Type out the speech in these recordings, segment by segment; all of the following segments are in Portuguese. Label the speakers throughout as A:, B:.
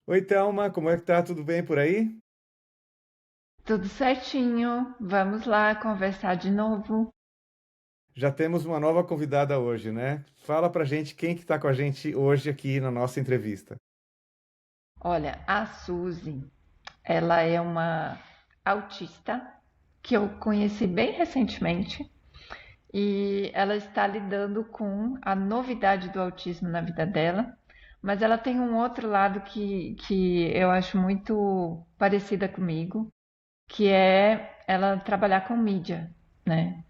A: Oi, Thelma, como é que tá? Tudo bem por aí?
B: Tudo certinho. Vamos lá conversar de novo.
A: Já temos uma nova convidada hoje, né? Fala pra gente quem que tá com a gente hoje aqui na nossa entrevista.
B: Olha, a Suzy, ela é uma autista que eu conheci bem recentemente e ela está lidando com a novidade do autismo na vida dela, mas ela tem um outro lado que eu acho muito parecida comigo, que é ela trabalhar com mídia, né?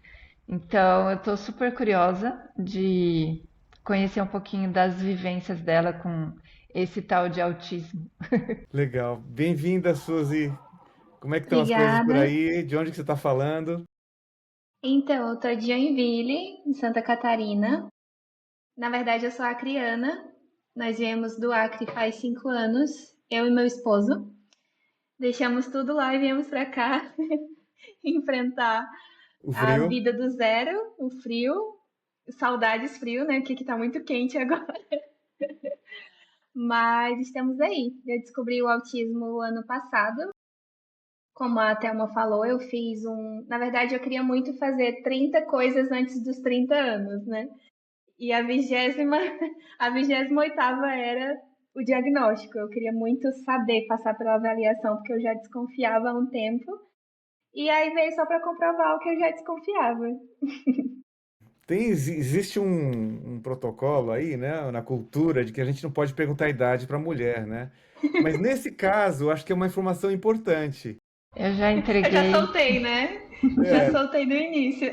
B: Então, eu tô super curiosa de conhecer um pouquinho das vivências dela com esse tal de autismo.
A: Legal. Bem-vinda, Suzy. Como é que estão as coisas por
C: Obrigada.
A: aí? De onde que você está falando?
C: Então, eu tô de Joinville, em Santa Catarina. Na verdade, eu sou acriana. Nós viemos do Acre faz 5 anos, eu e meu esposo. Deixamos tudo lá e viemos pra cá enfrentar
A: O
C: a
A: frio?
C: vida do zero, o frio, saudades frio, né? Porque tá muito quente agora. Mas estamos aí. Eu descobri o autismo ano passado. Como a Thelma falou, eu fiz um. Na verdade, eu queria muito fazer 30 coisas antes dos 30 anos, né? E a 20ª, a 28ª era o diagnóstico. Eu queria muito saber passar pela avaliação, porque eu já desconfiava há um tempo. E aí veio só para comprovar o que eu já desconfiava.
A: Existe um protocolo aí, né, na cultura de que a gente não pode perguntar a idade para mulher, né? Mas nesse caso, acho que é uma informação importante.
B: Eu já
C: Eu já
B: entreguei.
C: soltei, né? Já
A: É,
C: soltei no início.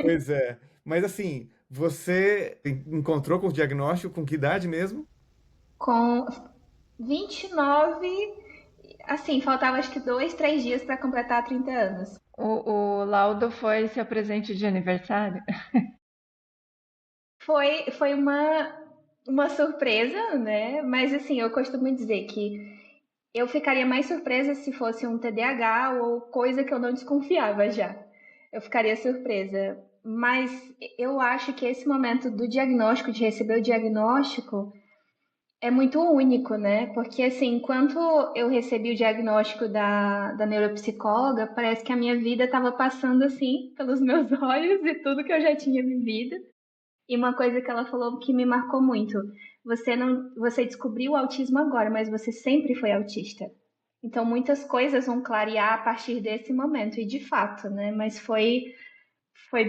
A: pois é. Mas assim, você encontrou com o diagnóstico com que idade mesmo?
C: Com 29, assim, faltava acho que 2, 3 dias para completar 30 anos.
B: O laudo foi seu presente de aniversário?
C: Foi uma surpresa, né? Mas assim, eu costumo dizer que eu ficaria mais surpresa se fosse um TDAH ou coisa que eu não desconfiava já. Eu ficaria surpresa. Mas eu acho que esse momento do diagnóstico, de receber o diagnóstico, é muito único, né? Porque assim, enquanto eu recebi o diagnóstico da neuropsicóloga, parece que a minha vida estava passando assim pelos meus olhos e tudo que eu já tinha vivido. E uma coisa que ela falou que me marcou muito: você descobriu o autismo agora, mas você sempre foi autista. Então muitas coisas vão clarear a partir desse momento e de fato, né? Mas foi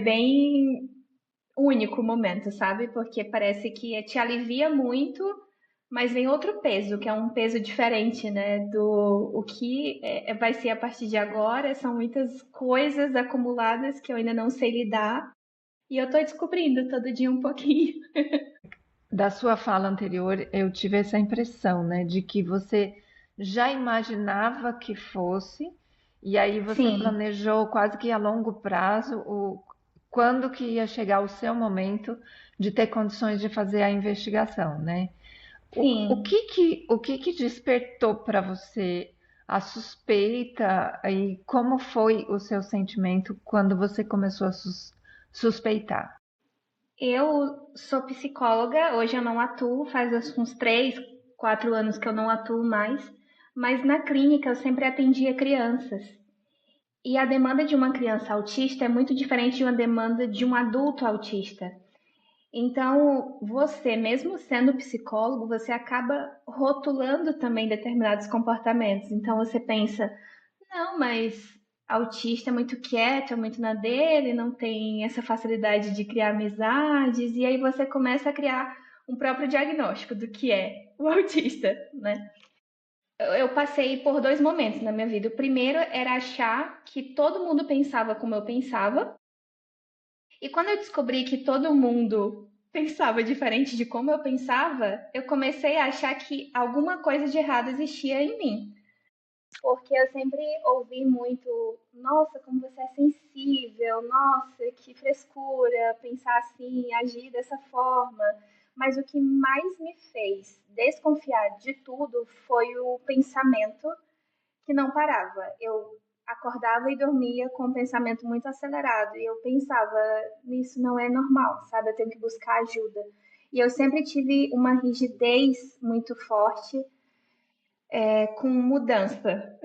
C: bem único o momento, sabe? Porque parece que te alivia muito, mas vem outro peso, que é um peso diferente, né? Do o que vai ser a partir de agora. São muitas coisas acumuladas que eu ainda não sei lidar. E eu tô descobrindo todo dia um pouquinho.
B: Da sua fala anterior, eu tive essa impressão, né, de que você já imaginava que fosse, e aí você
C: Sim,
B: planejou quase que a longo prazo quando que ia chegar o seu momento de ter condições de fazer a investigação, né?
C: sim.
B: O que que despertou para você a suspeita e como foi o seu sentimento quando você começou a suspeitar?
C: Eu sou psicóloga, hoje eu não atuo, faz uns 3, 4 anos que eu não atuo mais, mas na clínica eu sempre atendia crianças. E a demanda de uma criança autista é muito diferente de uma demanda de um adulto autista. Então, você, mesmo sendo psicólogo, você acaba rotulando também determinados comportamentos. Então, você pensa, não, mas autista é muito quieto, é muito na dele, não tem essa facilidade de criar amizades, e aí você começa a criar um próprio diagnóstico do que é o autista, né? Eu passei por dois momentos na minha vida. O primeiro era achar que todo mundo pensava como eu pensava, e quando eu descobri que todo mundo pensava diferente de como eu pensava, eu comecei a achar que alguma coisa de errado existia em mim. Porque eu sempre ouvi muito, nossa, como você é sensível, nossa, que frescura pensar assim, agir dessa forma. Mas o que mais me fez desconfiar de tudo foi o pensamento que não parava. Eu acordava e dormia com um pensamento muito acelerado e eu pensava, isso não é normal, sabe? Eu tenho que buscar ajuda. E eu sempre tive uma rigidez muito forte com mudança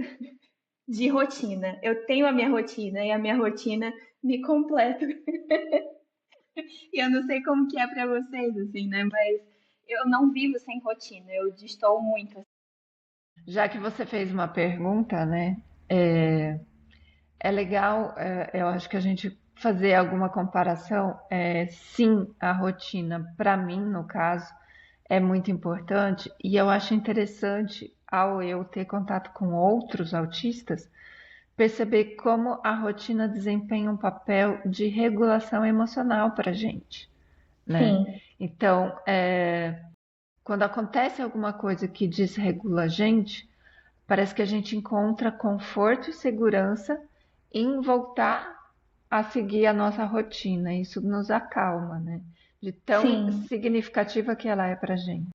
C: de rotina. Eu tenho a minha rotina e a minha rotina me completa. E eu não sei como que é para vocês, assim, né? Mas eu não vivo sem rotina, eu destoo muito.
B: Já que você fez uma pergunta, né? É, é legal, eu acho que a gente fazer alguma comparação. Sim, a rotina, para mim, no caso, é muito importante e eu acho interessante, ao eu ter contato com outros autistas, perceber como a rotina desempenha um papel de regulação emocional para a gente, né?
C: Sim,
B: Então, quando acontece alguma coisa que desregula a gente, parece que a gente encontra conforto e segurança em voltar a seguir a nossa rotina. Isso nos acalma, né? De tão
C: sim.
B: significativa que ela é pra gente.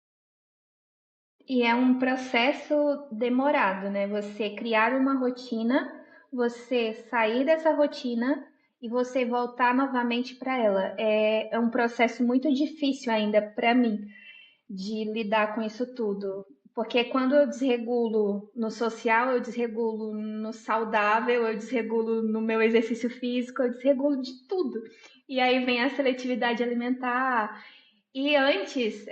C: E é um processo demorado, né? Você criar uma rotina, você sair dessa rotina e você voltar novamente para ela. É um processo muito difícil ainda para mim de lidar com isso tudo. Porque quando eu desregulo no social, eu desregulo no saudável, eu desregulo no meu exercício físico, eu desregulo de tudo. E aí vem a seletividade alimentar. E antes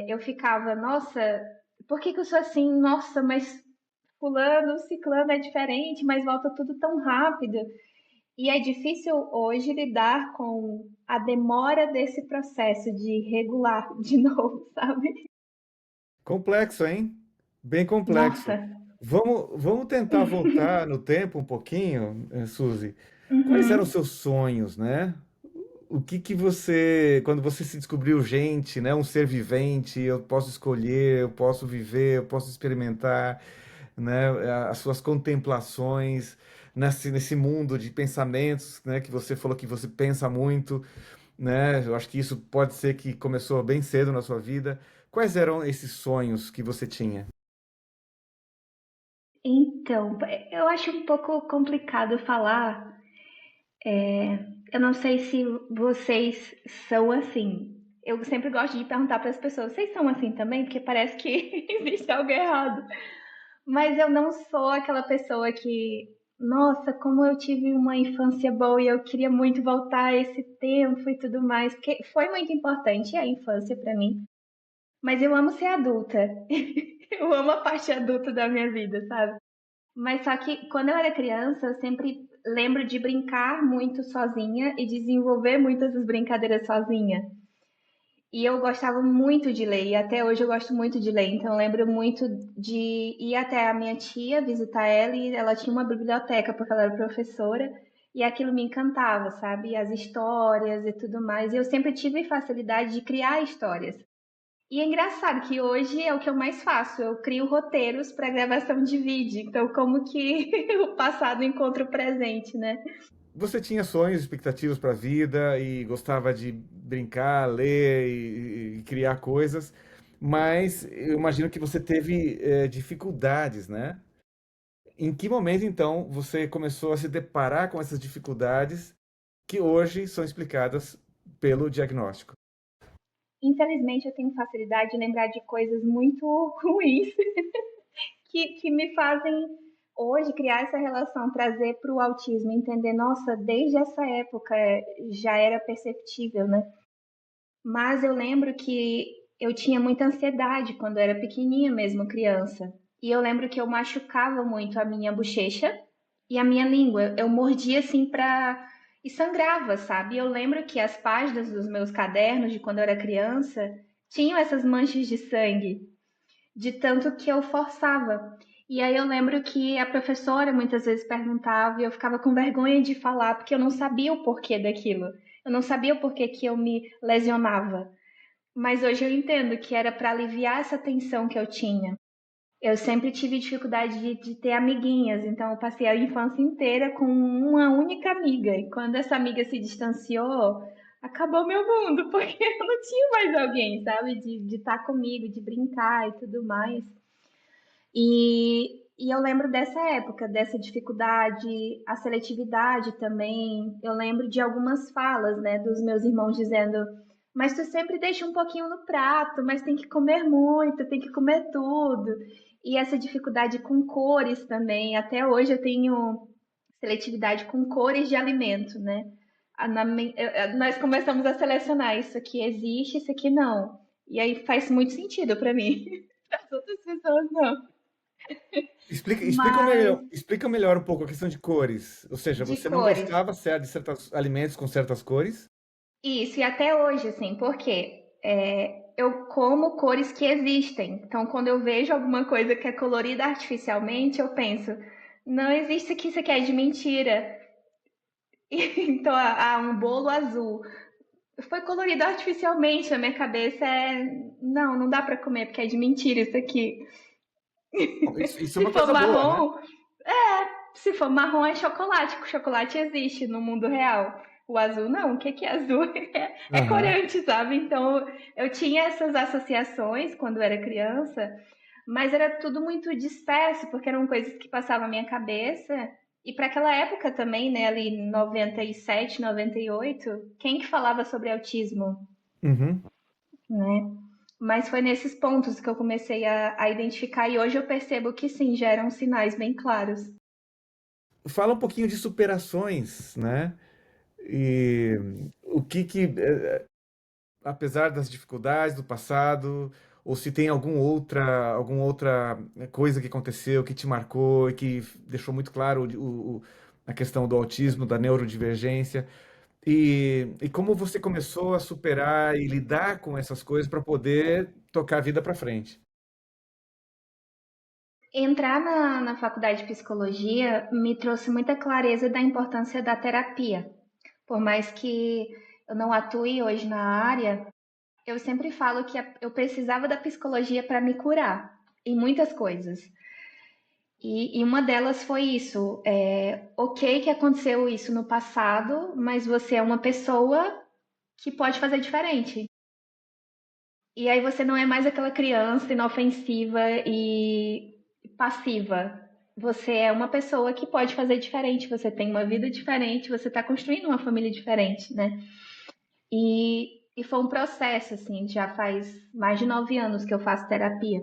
C: eu ficava, nossa, por que que eu sou assim? Nossa, mas fulano, ciclano é diferente, mas volta tudo tão rápido. E é difícil hoje lidar com a demora desse processo de regular de novo, sabe?
A: Complexo, hein? Bem complexo.
C: Nossa.
A: Vamos tentar voltar no tempo um pouquinho, Suzy. Quais eram os
C: Uhum.
A: seus sonhos, né? O que que você, quando você se descobriu gente, né, um ser vivente, eu posso escolher, eu posso viver, eu posso experimentar, né, as suas contemplações nesse mundo de pensamentos, né, que você falou que você pensa muito, né? Eu acho que isso pode ser que começou bem cedo na sua vida. Quais eram esses sonhos que você tinha?
C: Então, eu acho um pouco complicado falar. Eu não sei se vocês são assim. Eu sempre gosto de perguntar para as pessoas: vocês são assim também? Porque parece que existe algo errado. Mas eu não sou aquela pessoa que, nossa, como eu tive uma infância boa e eu queria muito voltar a esse tempo e tudo mais, porque foi muito importante a infância para mim. Mas eu amo ser adulta. Eu amo a parte adulta da minha vida, sabe? Mas só que quando eu era criança, eu sempre lembro de brincar muito sozinha e desenvolver muitas das brincadeiras sozinha. E eu gostava muito de ler, e até hoje eu gosto muito de ler. Então eu lembro muito de ir até a minha tia, visitar ela, e ela tinha uma biblioteca, porque ela era professora, e aquilo me encantava, sabe? As histórias e tudo mais. E eu sempre tive facilidade de criar histórias. E é engraçado que hoje é o que eu mais faço. Eu crio roteiros para gravação de vídeo. Então, como que o passado encontra o presente, né?
A: Você tinha sonhos, expectativas para a vida e gostava de brincar, ler e criar coisas, mas eu imagino que você teve dificuldades, né? Em que momento, então, você começou a se deparar com essas dificuldades que hoje são explicadas pelo diagnóstico?
C: Infelizmente, eu tenho facilidade de lembrar de coisas muito ruins que me fazem hoje criar essa relação, trazer para o autismo, entender, nossa, desde essa época já era perceptível, né? Mas eu lembro que eu tinha muita ansiedade quando eu era pequenininha mesmo, criança. E eu lembro que eu machucava muito a minha bochecha e a minha língua. Eu mordia assim pra. E sangrava, sabe? Eu lembro que as páginas dos meus cadernos de quando eu era criança tinham essas manchas de sangue, de tanto que eu forçava. E aí eu lembro que a professora muitas vezes perguntava e eu ficava com vergonha de falar porque eu não sabia o porquê daquilo. Eu não sabia o porquê que eu me lesionava. Mas hoje eu entendo que era para aliviar essa tensão que eu tinha. Eu sempre tive dificuldade de ter amiguinhas, então eu passei a infância inteira com uma única amiga. E quando essa amiga se distanciou, acabou meu mundo, porque eu não tinha mais alguém, sabe? De estar comigo, de brincar e tudo mais. E eu lembro dessa época, dessa dificuldade, a seletividade também. Eu lembro de algumas falas, né, dos meus irmãos dizendo: mas tu sempre deixa um pouquinho no prato, mas tem que comer muito, tem que comer tudo. E essa dificuldade com cores também. Até hoje eu tenho seletividade com cores de alimento, né? Nós começamos a selecionar isso aqui existe, isso aqui não. E aí faz muito sentido para mim. Para as outras pessoas não. Mas
A: Explica melhor um pouco a questão de cores. Ou seja,
C: de
A: você não
C: cores.
A: gostava certo, de certos alimentos com certas cores?
C: Isso, e até hoje, assim, porque eu como cores que existem. Então, quando eu vejo alguma coisa que é colorida artificialmente, eu penso, não existe isso aqui é de mentira. Então, um bolo azul foi colorido artificialmente na minha cabeça. Não, não dá para comer porque é de mentira isso aqui.
A: Bom, isso é
C: Se
A: uma
C: for
A: coisa boa, né?
C: marrom, se for marrom é chocolate, porque o chocolate existe no mundo real. O azul não, o que que é azul? É
A: Aham.
C: corante, sabe? Então eu tinha essas associações quando eu era criança, mas era tudo muito disperso, porque eram coisas que passavam na minha cabeça. E para aquela época também, né, ali em 97, 98, quem que falava sobre autismo,
A: Uhum.
C: né? Mas foi nesses pontos que eu comecei a identificar e hoje eu percebo que sim, já eram sinais bem claros.
A: Fala um pouquinho de superações, né? E o apesar das dificuldades do passado, ou se tem alguma outra coisa que aconteceu que te marcou e que deixou muito claro a questão do autismo, da neurodivergência, e como você começou a superar e lidar com essas coisas para poder tocar a vida para frente.
C: Entrar na faculdade de psicologia me trouxe muita clareza da importância da terapia. Por mais que eu não atue hoje na área, eu sempre falo que eu precisava da psicologia para me curar em muitas coisas. E uma delas foi isso. Ok que aconteceu isso no passado, mas você é uma pessoa que pode fazer diferente. E aí você não é mais aquela criança inofensiva e passiva. Você é uma pessoa que pode fazer diferente, você tem uma vida diferente, você está construindo uma família diferente, né? E foi um processo, assim, já faz mais de 9 anos que eu faço terapia.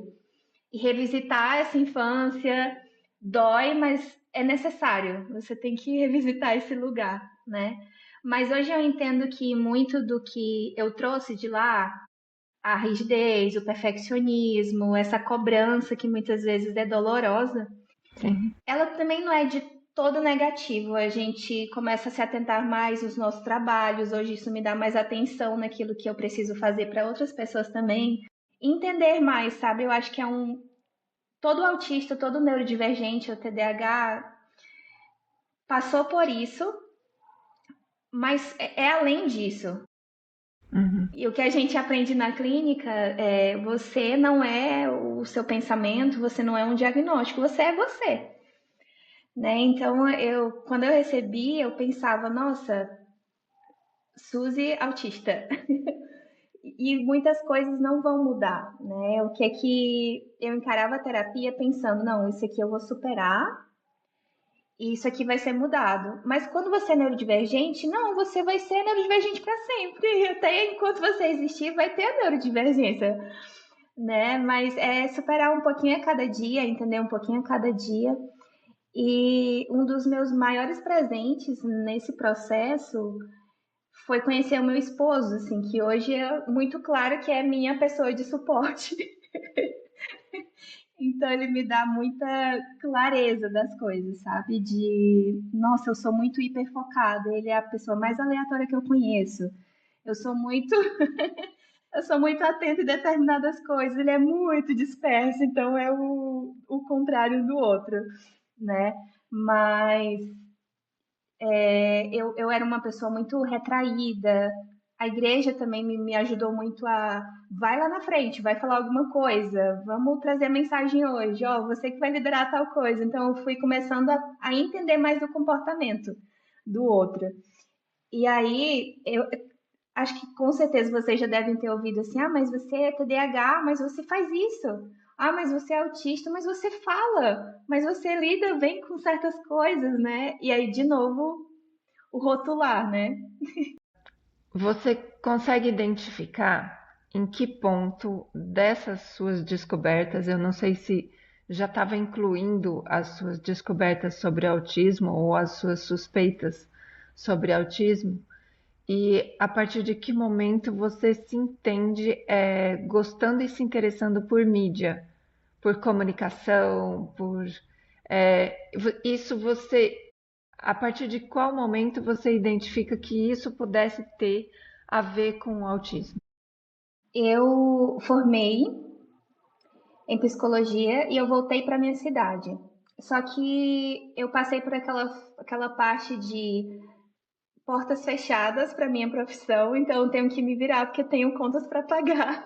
C: E revisitar essa infância dói, mas é necessário. Você tem que revisitar esse lugar, né? Mas hoje eu entendo que muito do que eu trouxe de lá, a rigidez, o perfeccionismo, essa cobrança que muitas vezes é dolorosa,
B: Sim.
C: ela também não é de todo negativo. A gente começa a se atentar mais nos nossos trabalhos. Hoje isso me dá mais atenção naquilo que eu preciso fazer para outras pessoas também. Entender mais, sabe? Eu acho que todo autista, todo neurodivergente, o TDAH passou por isso, mas é além disso.
B: Uhum.
C: E o que a gente aprende na clínica é você não é o seu pensamento, você não é um diagnóstico, você é você, né? Então quando eu recebi, eu pensava, nossa, Suzy autista. E muitas coisas não vão mudar, né? O que é que eu encarava a terapia pensando, não, isso aqui eu vou superar e isso aqui vai ser mudado. Mas quando você é neurodivergente, não, você vai ser neurodivergente para sempre. Até enquanto você existir, vai ter a neurodivergência, né? Mas é superar um pouquinho a cada dia, entender um pouquinho a cada dia. E um dos meus maiores presentes nesse processo foi conhecer o meu esposo, assim, que hoje é muito claro que é minha pessoa de suporte. Então ele me dá muita clareza das coisas, sabe? Nossa, eu sou muito hiperfocada, ele é a pessoa mais aleatória que eu conheço. Eu sou muito, eu sou muito atenta em determinadas coisas, ele é muito disperso, então é o contrário do outro, né? Mas eu era uma pessoa muito retraída. A igreja também me ajudou muito vai lá na frente, vai falar alguma coisa, vamos trazer a mensagem hoje, ó, você que vai liderar tal coisa. Então eu fui começando a entender mais do comportamento do outro. E aí eu acho que com certeza vocês já devem ter ouvido assim, mas você é TDAH, mas você faz isso. Ah, mas você é autista, mas você fala, mas você lida bem com certas coisas, né? E aí, de novo, o rotular, né?
B: Você consegue identificar em que ponto dessas suas descobertas, eu não sei se já estava incluindo as suas descobertas sobre autismo ou as suas suspeitas sobre autismo? E a partir de que momento você se entende gostando e se interessando por mídia, por comunicação, isso você, a partir de qual momento você identifica que isso pudesse ter a ver com o autismo?
C: Eu formei em psicologia e eu voltei para minha cidade. Só que eu passei por aquela parte de portas fechadas para minha profissão, então eu tenho que me virar porque tenho contas para pagar.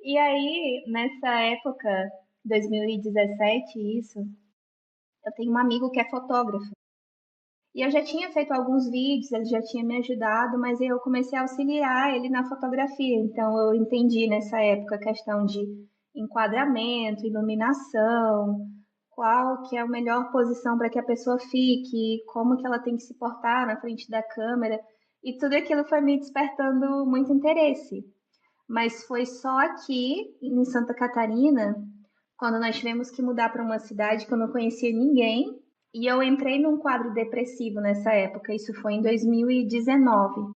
C: E aí, nessa época, 2017, isso, eu tenho um amigo que é fotógrafo. E eu já tinha feito alguns vídeos, ele já tinha me ajudado, mas eu comecei a auxiliar ele na fotografia. Então eu entendi nessa época a questão de enquadramento, iluminação, qual que é a melhor posição para que a pessoa fique, como que ela tem que se portar na frente da câmera. E tudo aquilo foi me despertando muito interesse. Mas foi só aqui em Santa Catarina, quando nós tivemos que mudar para uma cidade que eu não conhecia ninguém, e eu entrei num quadro depressivo nessa época, isso foi em 2019.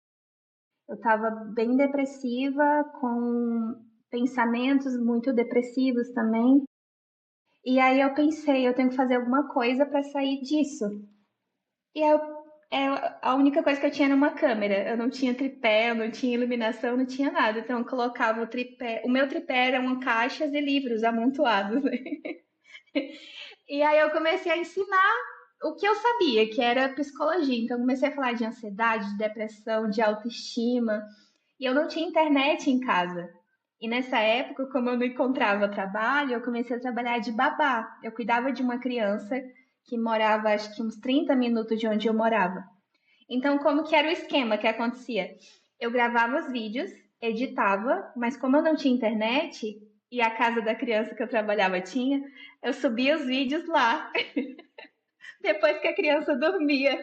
C: Eu estava bem depressiva, com pensamentos muito depressivos também. E aí eu pensei, eu tenho que fazer alguma coisa para sair disso. E aí a única coisa que eu tinha era uma câmera. Eu não tinha tripé, eu não tinha iluminação, não tinha nada. Então eu colocava o tripé. O meu tripé eram caixas e livros amontoados, né? E aí eu comecei a ensinar o que eu sabia, que era psicologia. Então eu comecei a falar de ansiedade, de depressão, de autoestima. E eu não tinha internet em casa. E nessa época, como eu não encontrava trabalho, eu comecei a trabalhar de babá. Eu cuidava de uma criança que morava, acho que uns 30 minutos de onde eu morava. Então, como que era o esquema que acontecia? Eu gravava os vídeos, editava, mas como eu não tinha internet e a casa da criança que eu trabalhava tinha, eu subia os vídeos lá, depois que a criança dormia.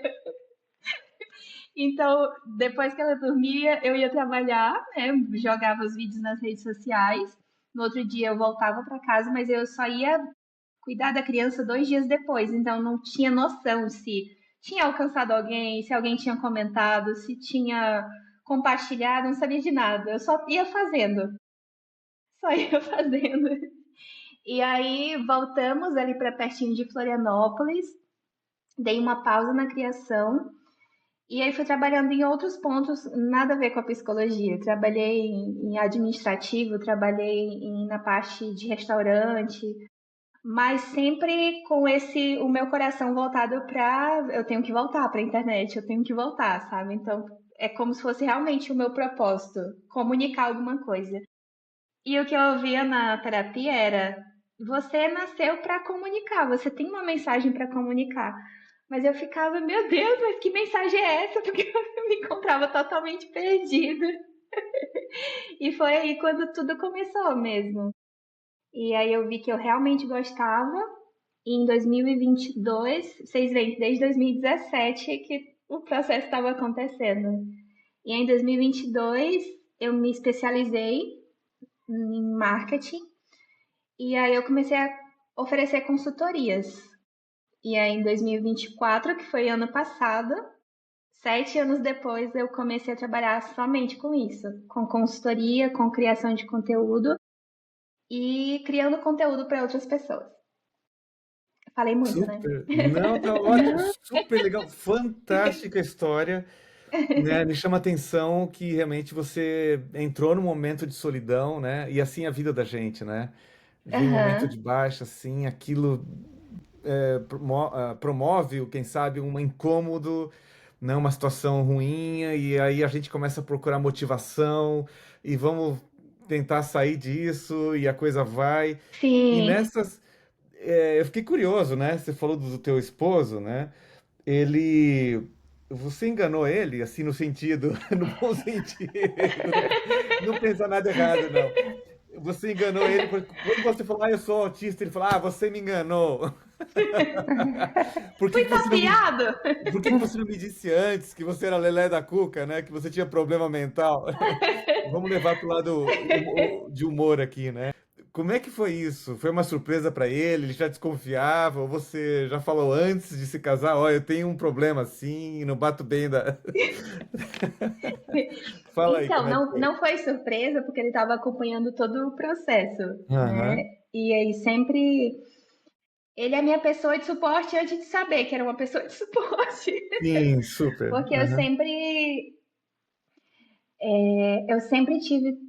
C: Então, depois que ela dormia, eu ia trabalhar, né? Jogava os vídeos nas redes sociais. No outro dia eu voltava para casa, mas eu só ia cuidar da criança 2 dias depois. Então, não tinha noção se tinha alcançado alguém, se alguém tinha comentado, se tinha compartilhado, não sabia de nada. Eu só ia fazendo. Só ia fazendo. E aí voltamos ali para pertinho de Florianópolis. Dei uma pausa na criação. E aí fui trabalhando em outros pontos, nada a ver com a psicologia. Trabalhei em administrativo, na parte de restaurante, mas sempre com o meu coração voltado para, eu tenho que voltar para a internet, eu tenho que voltar, sabe? Então é como se fosse realmente o meu propósito, comunicar alguma coisa. E o que eu ouvia na terapia era: você nasceu para comunicar, você tem uma mensagem para comunicar. Mas eu ficava, meu Deus, mas que mensagem é essa? Porque eu me encontrava totalmente perdida. E foi aí quando tudo começou mesmo. E aí eu vi que eu realmente gostava. E em 2022, vocês veem, desde 2017 que o processo estava acontecendo. E aí, em 2022 eu me especializei em marketing. E aí eu comecei a oferecer consultorias. E aí, em 2024, que foi ano passado, 7 anos depois, eu comecei a trabalhar somente com isso, com consultoria, com criação de conteúdo e criando conteúdo para outras pessoas. Falei muito, né?
A: Super. Não, tá ótimo, super legal, fantástica história, né? Me chama a atenção que realmente você entrou num momento de solidão, né? E assim é a vida da gente, né? Vem um momento de
C: Aham.
A: baixa, assim, aquilo promove, quem sabe, um incômodo, né? Uma situação ruim, e aí a gente começa a procurar motivação e vamos tentar sair disso, e a coisa vai. E
C: Sim.
A: nessas, eu fiquei curioso, né? Você falou do teu esposo, né? Ele. Você enganou ele, assim, no sentido, no bom sentido, não pensa nada errado, não. Você enganou ele porque quando você falou, eu sou autista, ele falou, você me enganou. Por que
C: Fui
A: que você não me,
C: tapeado!
A: por que que você não me disse antes que você era Lelé da Cuca, né? Que você tinha problema mental? Vamos levar para o lado de humor aqui, né? Como é que foi isso? Foi uma surpresa para ele? Ele já desconfiava? Ou você já falou antes de se casar? Ó, eu tenho um problema assim, não bato bem da. Fala aí
C: Então,
A: como é que
C: não,
A: foi.
C: não foi surpresa, porque ele estava acompanhando todo o processo, né?
A: Aham.
C: E aí sempre. Ele é minha pessoa de suporte antes de saber que era uma pessoa de suporte.
A: Sim, super.
C: Porque
A: Aham.
C: eu sempre tive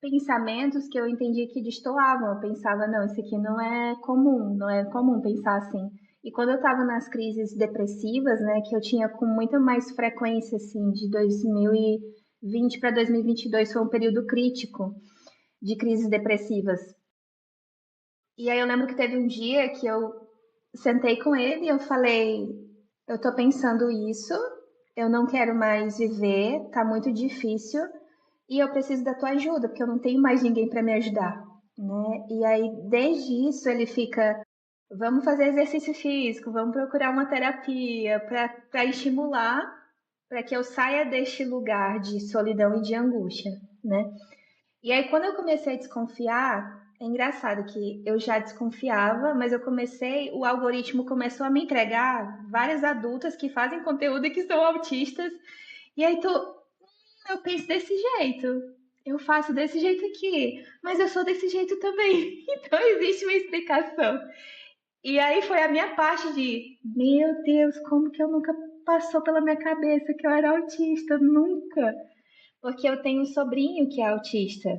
C: pensamentos que eu entendi que destoavam. Eu pensava, não, isso aqui não é comum pensar assim. E quando eu estava nas crises depressivas, né, que eu tinha com muito mais frequência, assim, de 2020 para 2022 foi um período crítico de crises depressivas. E aí eu lembro que teve um dia que eu sentei com ele e eu falei, eu tô pensando isso, eu não quero mais viver, tá muito difícil e eu preciso da tua ajuda, porque eu não tenho mais ninguém para me ajudar, né? E aí desde isso ele fica, vamos fazer exercício físico, vamos procurar uma terapia para estimular para que eu saia deste lugar de solidão e de angústia, né? E aí, quando eu comecei a desconfiar, é engraçado que eu já desconfiava, mas o algoritmo começou a me entregar várias adultas que fazem conteúdo e que são autistas. E aí, eu penso desse jeito, eu faço desse jeito aqui, mas eu sou desse jeito também. Então, existe uma explicação. E aí foi a minha parte de, meu Deus, como que eu nunca passou pela minha cabeça que eu era autista? Nunca. Porque eu tenho um sobrinho que é autista.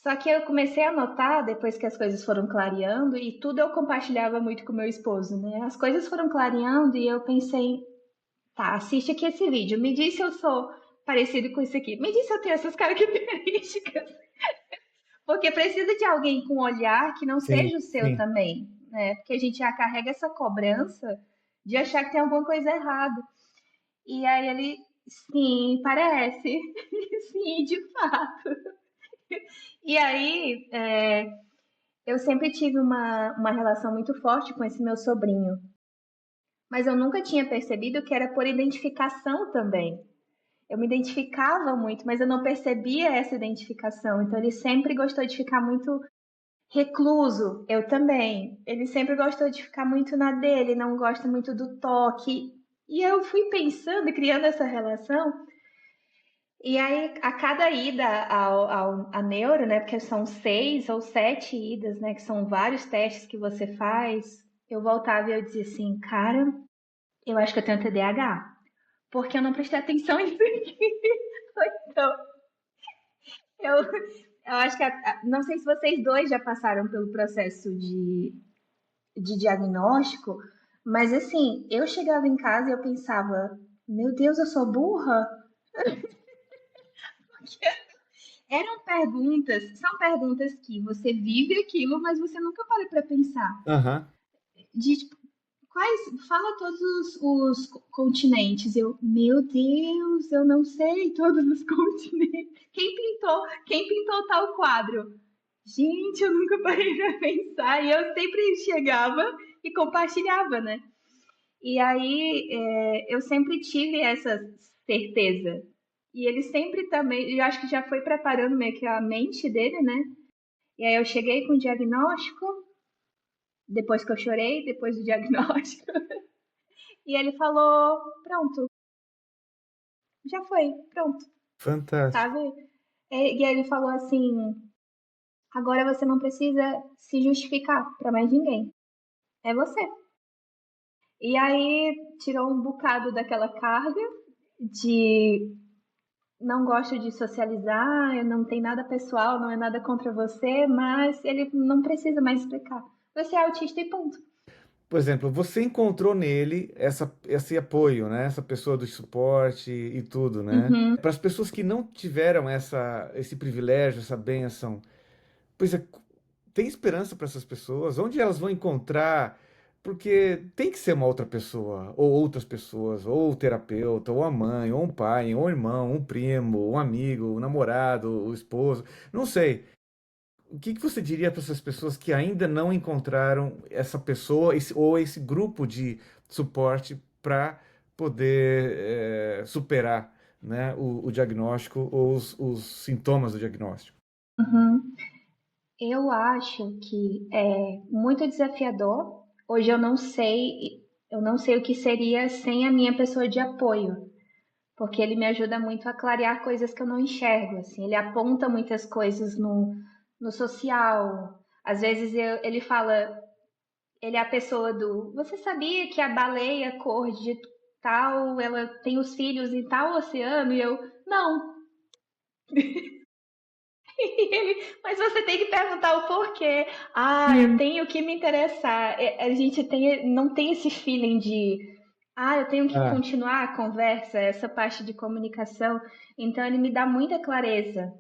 C: Só que eu comecei a notar, depois que as coisas foram clareando, e tudo eu compartilhava muito com meu esposo, né? As coisas foram clareando e eu pensei, tá, assiste aqui esse vídeo, me diz se eu sou parecido com isso aqui, me diz se eu tenho essas características, porque precisa de alguém com um olhar que não
A: Sim,
C: seja o seu
A: sim.
C: também, né? Porque a gente já carrega essa cobrança de achar que tem alguma coisa errada. E aí ele, sim, parece, sim, de fato. E aí, eu sempre tive uma relação muito forte com esse meu sobrinho, mas eu nunca tinha percebido que era por identificação também. Eu me identificava muito, mas eu não percebia essa identificação. Então ele sempre gostou de ficar muito recluso, eu também. Ele sempre gostou de ficar muito na dele, não gosta muito do toque. E eu fui pensando e criando essa relação. E aí, a cada ida a neuro, né, porque são 6 ou 7 idas, né, que são vários testes que você faz, eu voltava e eu dizia assim, cara, eu acho que eu tenho TDAH, porque eu não prestei atenção nisso aqui. Então, eu acho que, não sei se vocês dois já passaram pelo processo de diagnóstico, mas assim, eu chegava em casa e eu pensava, meu Deus, eu sou burra? São perguntas que você vive aquilo, mas você nunca para para pensar.
A: Aham.
C: De tipo, fala todos os continentes. Meu Deus, eu não sei todos os continentes. Quem pintou tal quadro? Gente, eu nunca parei para pensar. E eu sempre chegava e compartilhava, né? E aí eu sempre tive essa certeza. E ele sempre também, eu acho que já foi preparando meio que a mente dele, né? E aí eu cheguei com o diagnóstico, depois que eu chorei, depois do diagnóstico, e ele falou, pronto, já foi, pronto,
A: Fantástico.
C: sabe? E aí ele falou assim, agora você não precisa se justificar para mais ninguém, é você. E aí tirou um bocado daquela carga de não gosto de socializar, não tem nada pessoal, não é nada contra você, mas ele não precisa mais explicar. Você é autista e ponto.
A: Por exemplo, você encontrou nele esse apoio, né? Essa pessoa do suporte e tudo, né?
C: Uhum.
A: Para as pessoas que não tiveram esse privilégio, essa bênção, pois é, tem esperança para essas pessoas? Onde elas vão encontrar? Porque tem que ser uma outra pessoa, ou outras pessoas, ou o terapeuta, ou a mãe, ou um pai, ou um irmão, um primo, um amigo, um namorado, o esposo, não sei. O que que você diria para essas pessoas que ainda não encontraram essa pessoa ou esse grupo de suporte para poder superar, né, o diagnóstico ou os sintomas do diagnóstico?
C: Uhum. Eu acho que é muito desafiador. Hoje eu não sei o que seria sem a minha pessoa de apoio, porque ele me ajuda muito a clarear coisas que eu não enxergo, assim. Ele aponta muitas coisas no social. Às vezes ele fala, ele é a pessoa do, você sabia que a baleia cor de tal, ela tem os filhos em tal oceano? E eu, não. Mas você tem que perguntar o porquê. Ah, eu
B: Hum.
C: tenho que me interessar. A gente não tem esse feeling de, ah, eu tenho que
A: Ah,
C: continuar a conversa, essa parte de comunicação. Então ele me dá muita clareza.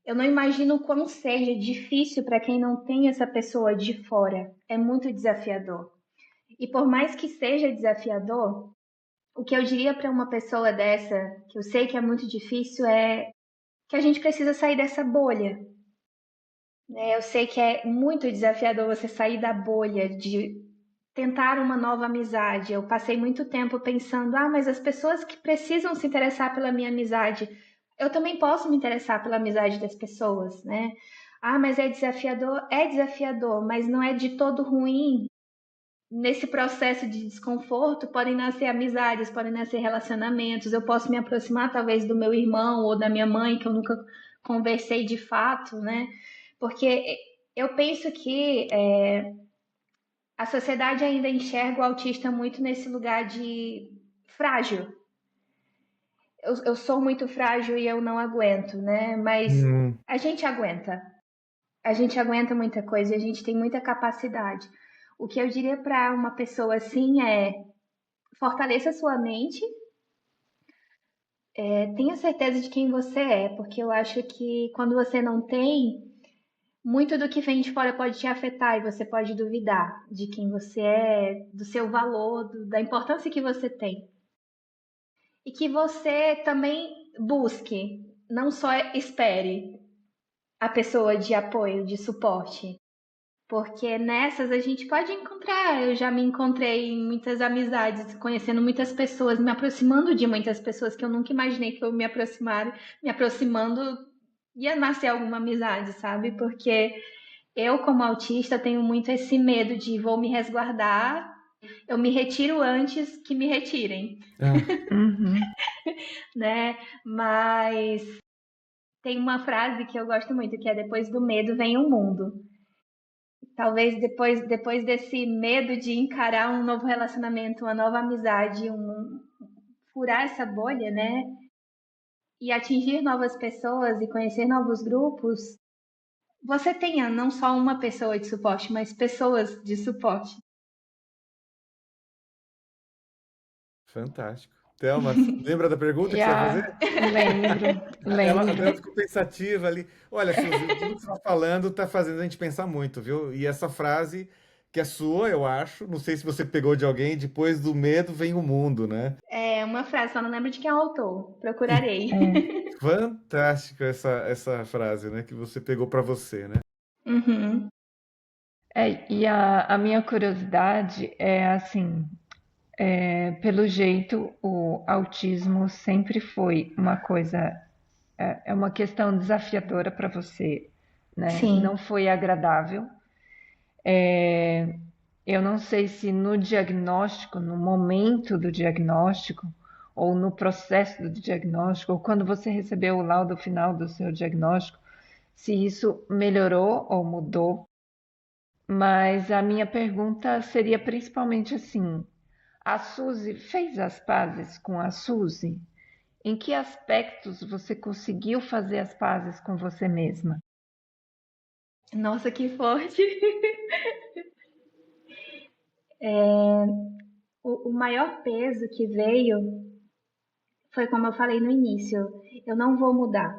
C: Eu não imagino o quão seja difícil para quem não tem essa pessoa de fora. É muito desafiador. E por mais que seja desafiador, o que eu diria para uma pessoa dessa, que eu sei que é muito difícil, é que a gente precisa sair dessa bolha. Eu sei que é muito desafiador você sair da bolha de tentar uma nova amizade. Eu passei muito tempo pensando, ah, mas as pessoas que precisam se interessar pela minha amizade, eu também posso me interessar pela amizade das pessoas, né? Ah, mas é desafiador, mas não é de todo ruim. Nesse processo de desconforto, podem nascer amizades, podem nascer relacionamentos. Eu posso me aproximar, talvez, do meu irmão ou da minha mãe, que eu nunca conversei de fato, né? Porque eu penso que a sociedade ainda enxerga o autista muito nesse lugar de frágil. Eu sou muito frágil e eu não aguento, né? Mas
A: hum,
C: a gente aguenta. A gente aguenta muita coisa e a gente tem muita capacidade. O que eu diria para uma pessoa assim é fortaleça sua mente, tenha certeza de quem você é, porque eu acho que quando você não tem, muito do que vem de fora pode te afetar e você pode duvidar de quem você é, do seu valor, da importância que você tem. E que você também busque, não só espere a pessoa de apoio, de suporte. Porque nessas a gente pode encontrar. Eu já me encontrei em muitas amizades, conhecendo muitas pessoas, me aproximando de muitas pessoas que eu nunca imaginei que eu me aproximando ia nascer alguma amizade, sabe? Porque eu, como autista, tenho muito esse medo de vou me resguardar, eu me retiro antes que me retirem,
A: ah,
B: Uhum.
C: né? Mas tem uma frase que eu gosto muito, que é depois do medo vem o mundo. Talvez depois desse medo de encarar um novo relacionamento, uma nova amizade, furar essa bolha, né? E atingir novas pessoas e conhecer novos grupos, você tenha não só uma pessoa de suporte, mas pessoas de suporte.
A: fantástico. Thelma, lembra da pergunta
B: E
A: que você ia
B: a...
A: fazer?
B: lembro.
A: Ela ficou pensativa ali. Olha, Suzy, tudo que você está falando está fazendo a gente pensar muito, viu? E essa frase, que é sua, eu acho, não sei se você pegou de alguém, depois do medo vem o mundo, né?
C: É uma frase, só não lembro de quem é o autor. Procurarei.
B: É.
A: Fantástica essa frase, né? Que você pegou para você, né?
C: Uhum.
B: E a minha curiosidade é assim, pelo jeito, o autismo sempre foi uma coisa, é uma questão desafiadora para você, né? Não
C: Sim.
B: foi agradável. Eu não sei se no diagnóstico, no momento do diagnóstico, ou no processo do diagnóstico, ou quando você recebeu o laudo final do seu diagnóstico, se isso melhorou ou mudou. Mas a minha pergunta seria principalmente assim: a Suzy fez as pazes com a Suzy? Em que aspectos você conseguiu fazer as pazes com você mesma?
C: Nossa, que forte. O maior peso que veio foi como eu falei no início, eu não vou mudar.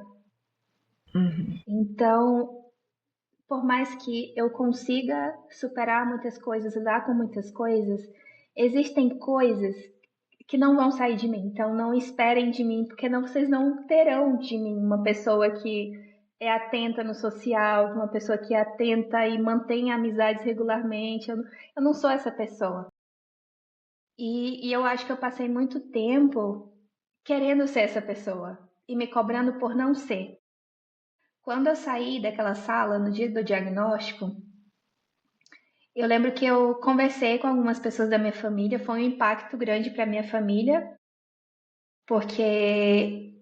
B: Uhum.
C: Então, por mais que eu consiga superar muitas coisas, lidar com muitas coisas, existem coisas que não vão sair de mim. Então, não esperem de mim, porque não, vocês não terão de mim uma pessoa que é atenta no social, uma pessoa que é atenta e mantém amizades regularmente. Eu não sou essa pessoa. E eu acho que eu passei muito tempo querendo ser essa pessoa e me cobrando por não ser. Quando eu saí daquela sala no dia do diagnóstico, eu lembro que eu conversei com algumas pessoas da minha família, foi um impacto grande para minha família, porque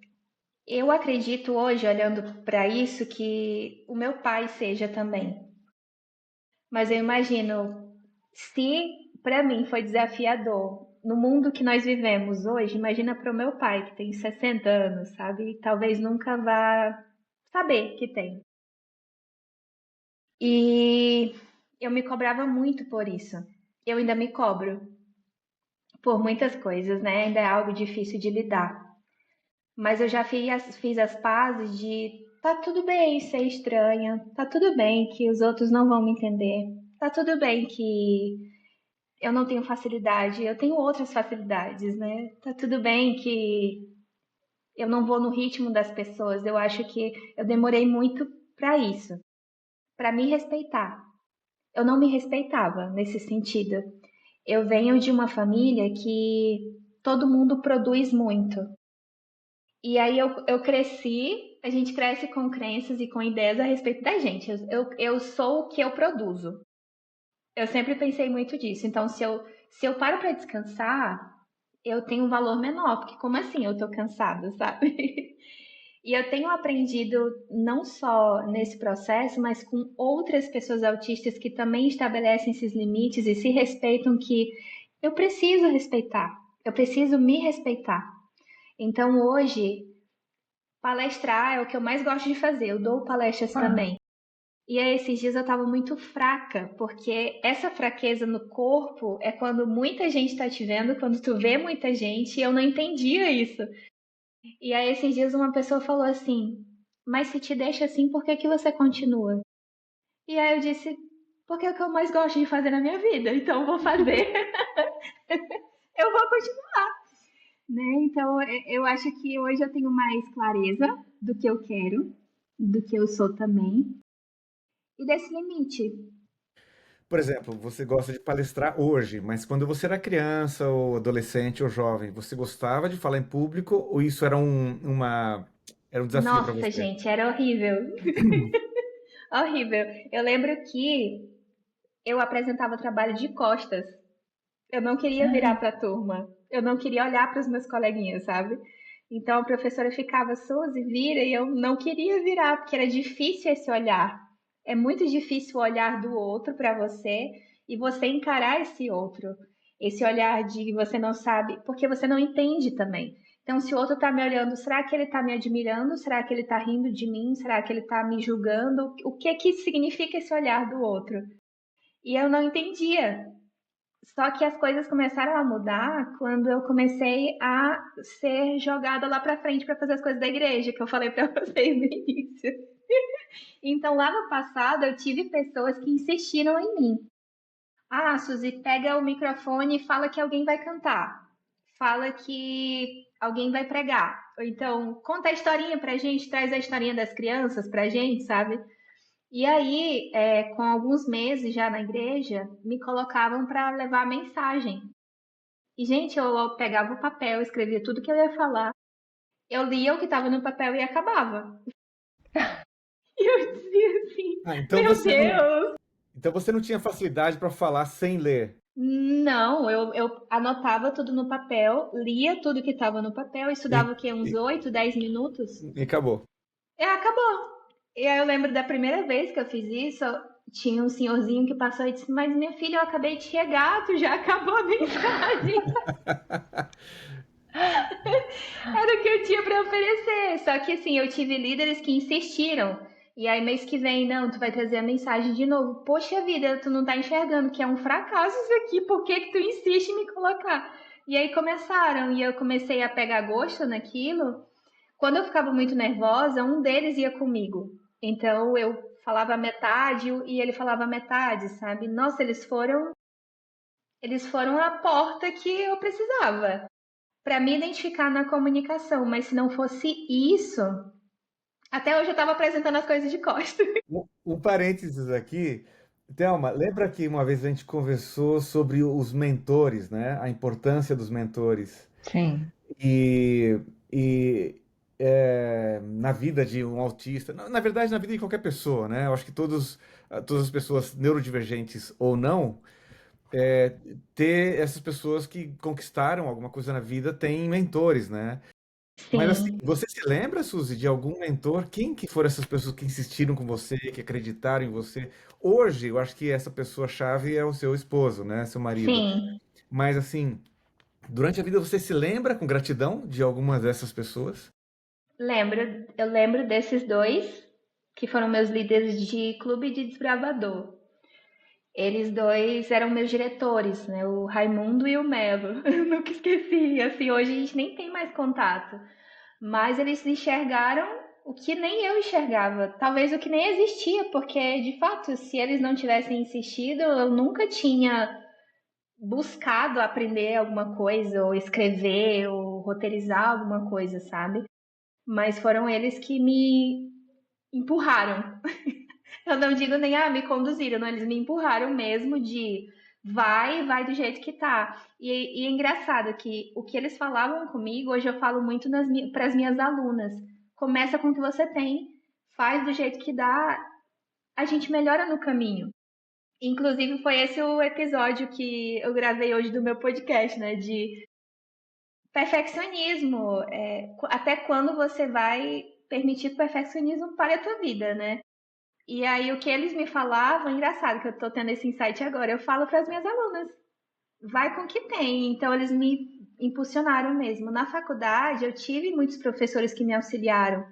C: eu acredito hoje, olhando para isso, que o meu pai seja também. Mas eu imagino, se para mim foi desafiador no mundo que nós vivemos hoje, imagina para o meu pai, que tem 60 anos, sabe? E talvez nunca vá saber que tem. E eu me cobrava muito por isso. Eu ainda me cobro por muitas coisas, né? Ainda é algo difícil de lidar. Mas eu já fiz as pazes de tá tudo bem ser estranha, tá tudo bem que os outros não vão me entender, tá tudo bem que eu não tenho facilidade, eu tenho outras facilidades, né? Tá tudo bem que eu não vou no ritmo das pessoas. Eu acho que eu demorei muito para isso, para me respeitar. Eu não me respeitava nesse sentido. Eu venho de uma família que todo mundo produz muito. E aí eu cresci, a gente cresce com crenças e com ideias a respeito da gente. Eu sou o que eu produzo. Eu sempre pensei muito disso. Então, se eu paro para descansar, eu tenho um valor menor, porque como assim eu tô cansada, sabe? E eu tenho aprendido não só nesse processo, mas com outras pessoas autistas que também estabelecem esses limites e se respeitam, que eu preciso respeitar, eu preciso me respeitar. Então hoje, palestrar é o que eu mais gosto de fazer, eu dou palestras
B: Ah,
C: também. E aí, esses dias eu estava muito fraca, porque essa fraqueza no corpo é quando muita gente está te vendo, quando tu vê muita gente, e eu não entendia isso. E aí, esses dias uma pessoa falou assim: mas se te deixa assim, por que que você continua? E aí eu disse: porque é o que eu mais gosto de fazer na minha vida, então eu vou fazer, eu vou continuar, né? Então eu acho que hoje eu tenho mais clareza do que eu quero, do que eu sou também, e desse limite.
A: Por exemplo, você gosta de palestrar hoje, mas quando você era criança, ou adolescente, ou jovem, você gostava de falar em público ou isso era era um desafio para
C: Nossa,
A: você?
C: gente, era horrível. Horrível. Eu lembro que eu apresentava trabalho de costas. Eu não queria virar
B: sério?
C: para a turma. Eu não queria olhar para os meus coleguinhas, sabe? Então a professora ficava, Suzy, vira, e eu não queria virar, porque era difícil esse olhar. É muito difícil o olhar do outro para você e você encarar esse outro. Esse olhar de você não sabe, porque você não entende também. Então, se o outro está me olhando, será que ele está me admirando? Será que ele está rindo de mim? Será que ele está me julgando? O que que significa esse olhar do outro? E eu não entendia. Só que as coisas começaram a mudar quando eu comecei a ser jogada lá para frente para fazer as coisas da igreja, que eu falei para vocês no início. Então, lá no passado, eu tive pessoas que insistiram em mim. Ah, Suzy, pega o microfone e fala que alguém vai cantar. Fala que alguém vai pregar. Ou então, conta a historinha pra gente, traz a historinha das crianças pra gente, sabe? E aí, com alguns meses já na igreja, me colocavam para levar a mensagem. E, gente, eu pegava o papel, escrevia tudo que eu ia falar, eu lia o que estava no papel e acabava. E eu dizia assim,
A: Ah,
C: meu Deus!
A: então você não tinha facilidade para falar sem ler.
C: Não, eu anotava tudo no papel, lia tudo que estava no papel,
A: E,
C: estudava o quê? Uns
A: e-
C: 8, 10 minutos?
A: e acabou.
C: E acabou. E aí eu lembro da primeira vez que eu fiz isso, tinha um senhorzinho que passou e disse, mas minha filha, eu acabei de chegar, tu já acabou a mensagem. Era o que eu tinha para oferecer. Só que assim, eu tive líderes que insistiram. E aí, mês que vem, não, tu vai trazer a mensagem de novo. Poxa vida, tu não tá enxergando que é um fracasso isso aqui, por que que tu insiste em me colocar? E aí começaram, e eu comecei a pegar gosto naquilo. Quando eu ficava muito nervosa, um deles ia comigo. Então eu falava metade e ele falava metade, sabe? Nossa, eles foram a porta que eu precisava para me identificar na comunicação, mas se não fosse isso, até hoje eu estava apresentando as coisas de costas.
A: Um parênteses aqui. Thelma, lembra que uma vez a gente conversou sobre os mentores, né? A importância dos mentores.
B: Sim.
A: E, na vida de um autista, na verdade, na vida de qualquer pessoa, né? Eu acho que todas as pessoas neurodivergentes ou não, é, ter essas pessoas que conquistaram alguma coisa na vida têm mentores, né? Mas assim,
C: Sim,
A: você se lembra, Suzy, de algum mentor? Quem que foram essas pessoas que insistiram com você, que acreditaram em você? Hoje, eu acho que essa pessoa-chave é o seu esposo, né? Seu marido.
C: sim.
A: Mas assim, durante a vida você se lembra com gratidão de algumas dessas pessoas?
C: Eu lembro desses dois, que foram meus líderes de clube de desbravador. Eles dois eram meus diretores, né? O Raimundo e o Melo. Eu nunca esqueci. Assim, hoje a gente nem tem mais contato. Mas eles enxergaram o que nem eu enxergava. Talvez o que nem existia, porque, de fato, se eles não tivessem insistido, eu nunca tinha buscado aprender alguma coisa, ou escrever, ou roteirizar alguma coisa, sabe? Mas foram eles que me empurraram. Eu não digo nem, me conduziram, não, eles me empurraram mesmo de vai do jeito que tá. E é engraçado que o que eles falavam comigo, hoje eu falo muito para as minhas alunas. Começa com o que você tem, faz do jeito que dá, a gente melhora no caminho. Inclusive, foi esse o episódio que eu gravei hoje do meu podcast, né? De perfeccionismo. Até quando você vai permitir que o perfeccionismo para a tua vida, né? E aí, o que eles me falavam, engraçado que eu tô tendo esse insight agora, eu falo para as minhas alunas, vai com o que tem. Então, eles me impulsionaram mesmo. Na faculdade, eu tive muitos professores que me auxiliaram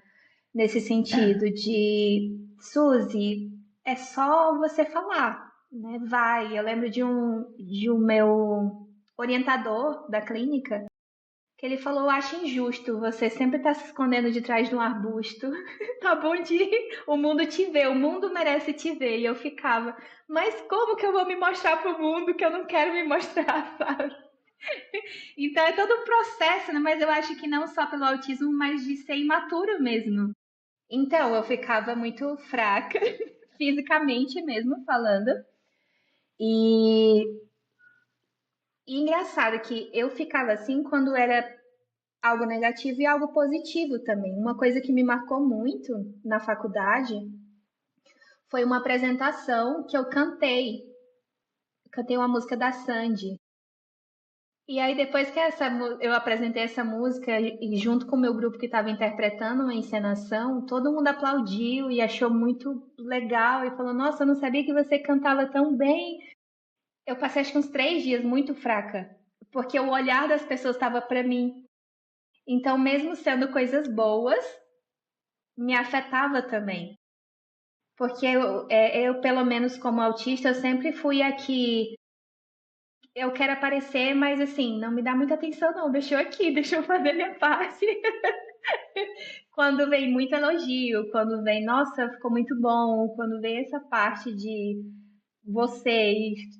C: nesse sentido de, Suzy, é só você falar, né? Vai. Eu lembro de um meu orientador da clínica, que ele falou, eu acho injusto, você sempre tá se escondendo de trás de um arbusto. Tá bom de o mundo te ver, o mundo merece te ver. E eu ficava, mas como que eu vou me mostrar pro mundo que eu não quero me mostrar, sabe? Então é todo um processo, né? Mas eu acho que não só pelo autismo, mas de ser imaturo mesmo. Então eu ficava muito fraca, fisicamente mesmo falando. E, e engraçado que eu ficava assim quando era algo negativo e algo positivo também. Uma coisa que me marcou muito na faculdade foi uma apresentação que eu cantei. Cantei uma música da Sandy. E aí, depois que eu apresentei essa música, e junto com o meu grupo que estava interpretando uma encenação, todo mundo aplaudiu e achou muito legal e falou: Nossa, eu não sabia que você cantava tão bem. Eu passei acho que uns 3 dias muito fraca, porque o olhar das pessoas estava para mim. Então, mesmo sendo coisas boas, me afetava também. Porque eu, pelo menos como autista, eu sempre fui a que eu quero aparecer, mas assim, não me dá muita atenção, não. Deixa eu aqui, deixa eu fazer minha parte. Quando vem muito elogio, quando vem, nossa, ficou muito bom, quando vem essa parte de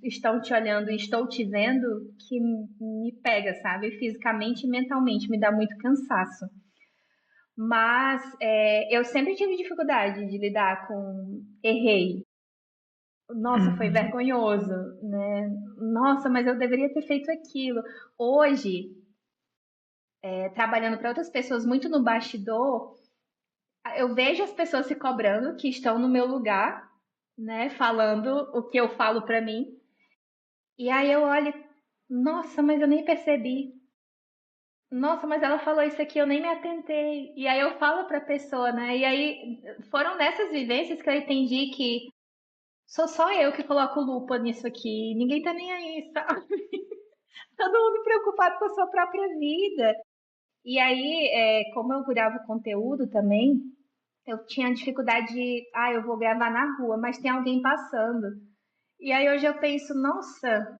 C: estão te olhando e estou te vendo, que me pega, sabe? Fisicamente e mentalmente, me dá muito cansaço. Mas eu sempre tive dificuldade de lidar com errei. Nossa, foi
B: Uhum.
C: vergonhoso, né? Nossa, mas eu deveria ter feito aquilo. Hoje, trabalhando para outras pessoas muito no bastidor, eu vejo as pessoas se cobrando que estão no meu lugar, né? Falando o que eu falo para mim. E aí eu olho, nossa, mas eu nem percebi. Nossa, mas ela falou isso aqui, eu nem me atentei. E aí eu falo para a pessoa, né? E aí foram nessas vivências que eu entendi que sou só eu que coloco lupa nisso aqui. Ninguém tá nem aí, sabe? Todo mundo preocupado com a sua própria vida. E aí, como eu curava o conteúdo também, eu tinha dificuldade de, eu vou gravar na rua, mas tem alguém passando. E aí hoje eu penso, nossa,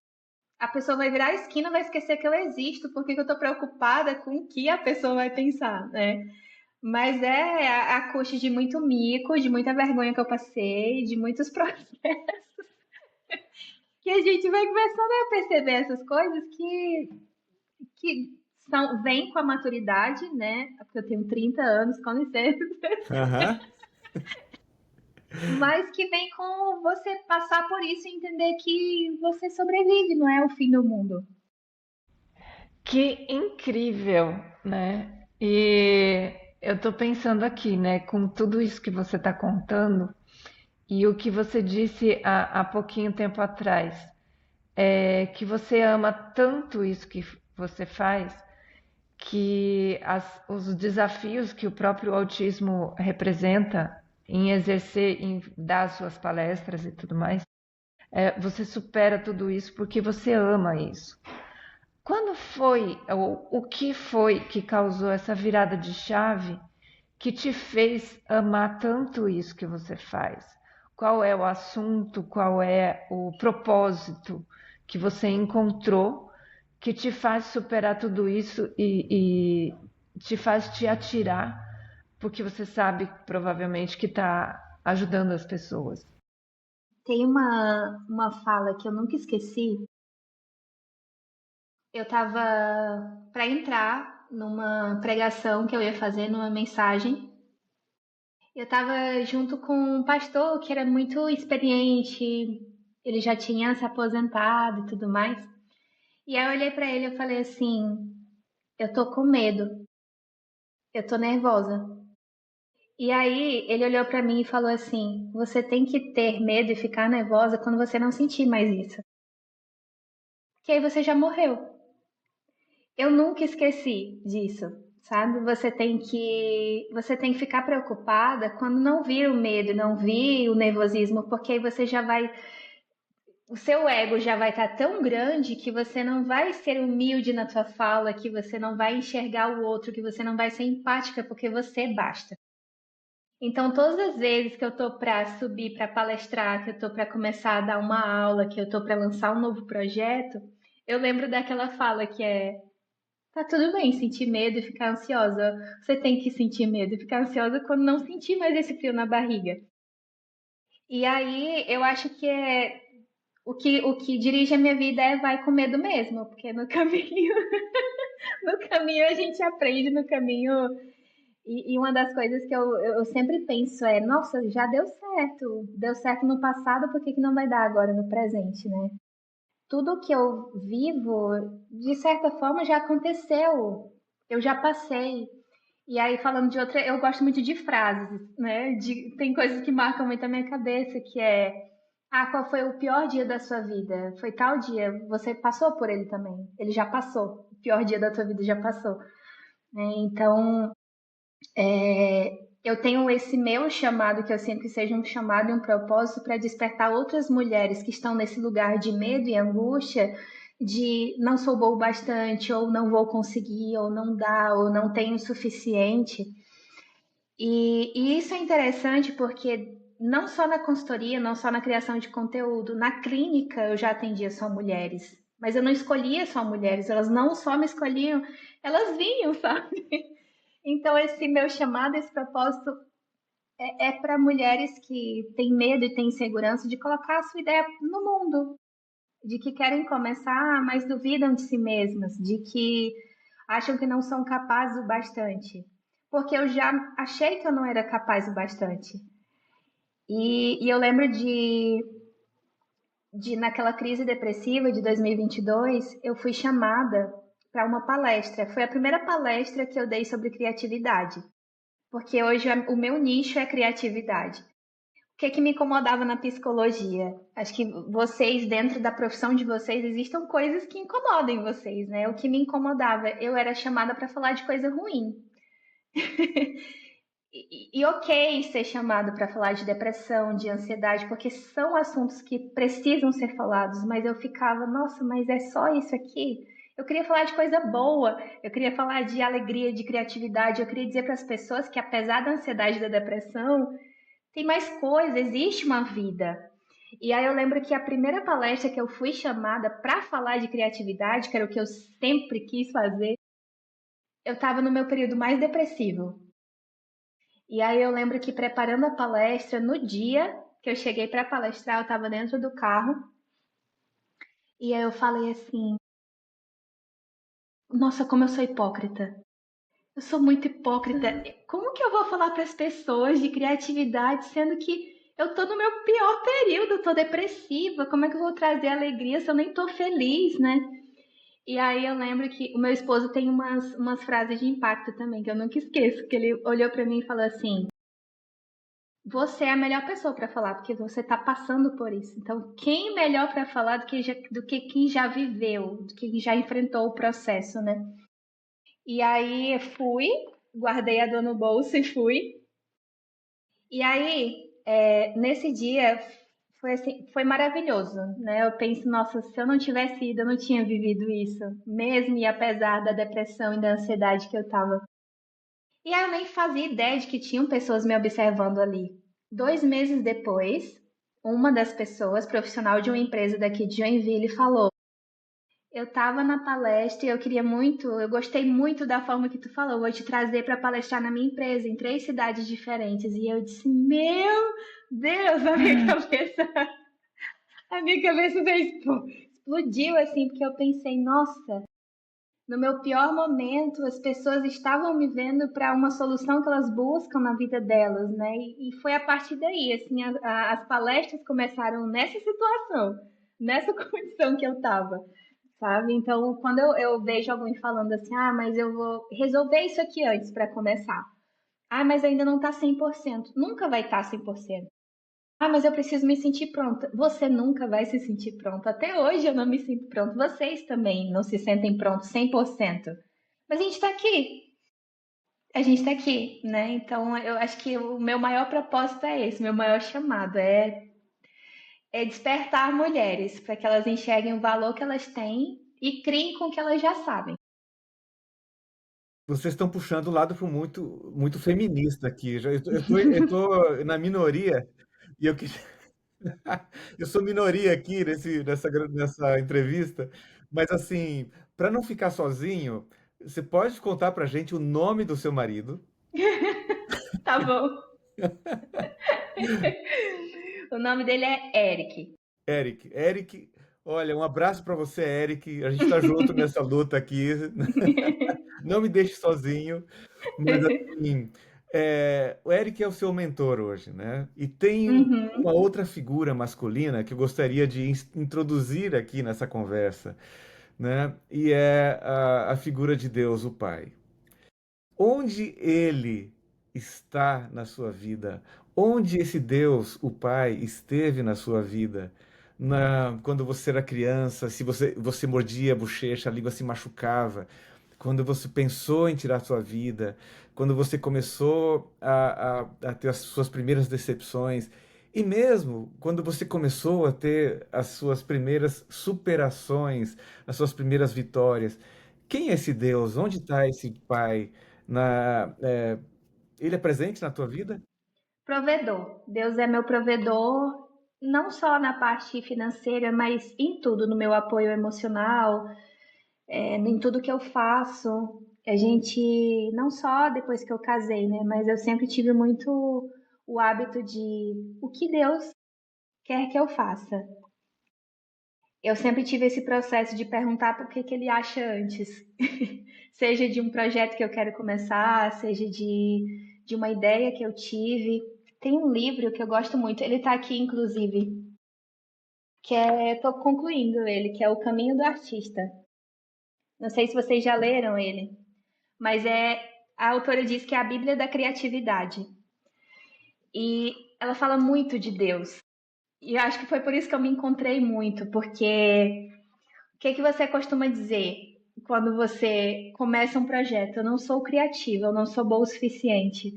C: a pessoa vai virar a esquina, vai esquecer que eu existo, por que que eu tô preocupada com o que a pessoa vai pensar, né? Mas é a custa de muito mico, de muita vergonha que eu passei, de muitos processos que a gente vai começando a perceber essas coisas que vêm com a maturidade, né? Porque eu tenho 30 anos, com licença,
A: Aham.
C: mas que vem com você passar por isso e entender que você sobrevive, não é o fim do mundo.
B: Que incrível, né? E eu tô pensando aqui, né, com tudo isso que você está contando e o que você disse há pouquinho tempo atrás, que você ama tanto isso que você faz, que os desafios que o próprio autismo representa em exercer, em dar suas palestras e tudo mais, você supera tudo isso porque você ama isso. Quando foi, ou o que foi que causou essa virada de chave que te fez amar tanto isso que você faz? Qual é o assunto, qual é o propósito que você encontrou que te faz superar tudo isso e te faz te atirar, porque você sabe provavelmente que está ajudando as pessoas?
C: Tem uma fala que eu nunca esqueci. Eu tava para entrar numa pregação que eu ia fazer, numa mensagem. Eu tava junto com um pastor que era muito experiente, ele já tinha se aposentado e tudo mais. E aí eu olhei para ele e falei assim: eu tô com medo, eu tô nervosa. E aí ele olhou para mim e falou assim: você tem que ter medo e ficar nervosa quando você não sentir mais isso. Que aí você já morreu. Eu nunca esqueci disso, sabe? Você tem que ficar preocupada quando não vir o medo, não vir o nervosismo, porque aí você já vai, o seu ego já vai estar tão grande que você não vai ser humilde na tua fala, que você não vai enxergar o outro, que você não vai ser empática, porque você basta. Então, todas as vezes que eu tô para subir para palestrar, que eu tô para começar a dar uma aula, que eu tô para lançar um novo projeto, eu lembro daquela fala que é: tá tudo bem sentir medo e ficar ansiosa. Você tem que sentir medo e ficar ansiosa quando não sentir mais esse frio na barriga. E aí eu acho que o que dirige a minha vida é vai com medo mesmo, porque no caminho, no caminho a gente aprende no caminho. E uma das coisas que eu sempre penso é, nossa, já deu certo no passado, por que que não vai dar agora no presente, né? Tudo que eu vivo, de certa forma, já aconteceu. Eu já passei. E aí, falando de outra, eu gosto muito de frases, né? Tem coisas que marcam muito a minha cabeça, que é: ah, qual foi o pior dia da sua vida? Foi tal dia, você passou por ele também. Ele já passou. O pior dia da tua vida já passou. Né? Então, eu tenho esse meu chamado, que eu sinto que seja um chamado e um propósito para despertar outras mulheres que estão nesse lugar de medo e angústia, de não sou boa o bastante, ou não vou conseguir, ou não dá, ou não tenho o suficiente. E isso é interessante porque não só na consultoria, não só na criação de conteúdo, na clínica eu já atendia só mulheres, mas eu não escolhia só mulheres, elas não só me escolhiam, elas vinham, sabe? Então esse meu chamado, esse propósito é para mulheres que têm medo e têm insegurança de colocar a sua ideia no mundo, de que querem começar, mas duvidam de si mesmas, de que acham que não são capazes o bastante. Porque eu já achei que eu não era capaz o bastante. E eu lembro de naquela crise depressiva de 2022, eu fui chamada para uma palestra. Foi a primeira palestra que eu dei sobre criatividade, porque hoje o meu nicho é criatividade. O que me incomodava na psicologia? Acho que vocês, dentro da profissão de vocês, existam coisas que incomodem vocês, né? O que me incomodava, eu era chamada para falar de coisa ruim. E ok ser chamado para falar de depressão, de ansiedade, porque são assuntos que precisam ser falados, mas eu ficava, nossa, mas é só isso aqui? Eu queria falar de coisa boa, eu queria falar de alegria, de criatividade, eu queria dizer para as pessoas que apesar da ansiedade e da depressão, tem mais coisa, existe uma vida. E aí eu lembro que a primeira palestra que eu fui chamada para falar de criatividade, que era o que eu sempre quis fazer, eu estava no meu período mais depressivo. E aí eu lembro que preparando a palestra, no dia que eu cheguei para palestrar, eu estava dentro do carro, e aí eu falei assim: nossa, como eu sou hipócrita. Eu sou muito hipócrita. Como que eu vou falar para as pessoas de criatividade, sendo que eu tô no meu pior período, tô depressiva? Como é que eu vou trazer alegria se eu nem tô feliz, né? E aí eu lembro que o meu esposo tem umas frases de impacto também, que eu nunca esqueço, que ele olhou pra mim e falou assim: você é a melhor pessoa para falar, porque você está passando por isso. Então, quem melhor para falar do que quem já viveu, do que quem já enfrentou o processo, né? E aí fui, guardei a dor no bolso e fui. E aí, nesse dia, foi assim, foi maravilhoso, né? Eu penso, nossa, se eu não tivesse ido, eu não tinha vivido isso, mesmo e apesar da depressão e da ansiedade que eu tava. E aí eu nem fazia ideia de que tinham pessoas me observando ali. 2 meses depois, uma das pessoas, profissional de uma empresa daqui de Joinville, falou: eu estava na palestra e eu queria muito, eu gostei muito da forma que tu falou, vou te trazer para palestrar na minha empresa, em 3 cidades diferentes. E eu disse: meu Deus, a minha cabeça explodiu assim, porque eu pensei, nossa. No meu pior momento, as pessoas estavam me vendo para uma solução que elas buscam na vida delas, né? E foi a partir daí, assim, as palestras começaram nessa situação, nessa condição que eu estava, sabe? Então, quando eu vejo alguém falando assim, ah, mas eu vou resolver isso aqui antes para começar. Ah, mas ainda não está 100%. Nunca vai estar 100%. Ah, mas eu preciso me sentir pronta. Você nunca vai se sentir pronta. Até hoje eu não me sinto pronta. Vocês também não se sentem prontos 100%. Mas a gente está aqui. A gente está aqui, né? Então eu acho que o meu maior propósito é esse, meu maior chamado é despertar mulheres para que elas enxerguem o valor que elas têm e criem com o que elas já sabem.
A: Vocês estão puxando o lado pro muito, muito feminista aqui. Eu tô na minoria e eu quis. Eu sou minoria aqui nessa entrevista, mas assim, para não ficar sozinho, você pode contar pra gente o nome do seu marido?
C: Tá bom. O nome dele é Eric.
A: Eric. Eric, olha, um abraço para você, Eric. A gente tá junto nessa luta aqui. Não me deixe sozinho. Mas assim, o Eric é o seu mentor hoje, né? E tem
C: Uhum.
A: uma outra figura masculina que eu gostaria de introduzir aqui nessa conversa, né? E é a figura de Deus, o Pai. Onde ele está na sua vida? Onde esse Deus, o Pai, esteve na sua vida? Quando você era criança, se você mordia a bochecha, a língua se machucava, quando você pensou em tirar a sua vida, quando você começou a ter as suas primeiras decepções, e mesmo quando você começou a ter as suas primeiras superações, as suas primeiras vitórias. Quem é esse Deus? Onde está esse Pai? Na, é, ele é presente na tua vida?
C: Provedor. Deus é meu provedor, não só na parte financeira, mas em tudo, no meu apoio emocional, em tudo que eu faço. A gente, não só depois que eu casei, né? Mas eu sempre tive muito o hábito de o que Deus quer que eu faça. Eu sempre tive esse processo de perguntar por que ele acha antes. Seja de um projeto que eu quero começar, seja de uma ideia que eu tive. Tem um livro que eu gosto muito, ele está aqui inclusive, estou concluindo ele, que é O Caminho do Artista. Não sei se vocês já leram ele, mas a autora diz que é a Bíblia da criatividade. E ela fala muito de Deus. E eu acho que foi por isso que eu me encontrei muito, porque o que você costuma dizer quando você começa um projeto? Eu não sou criativa, eu não sou boa o suficiente.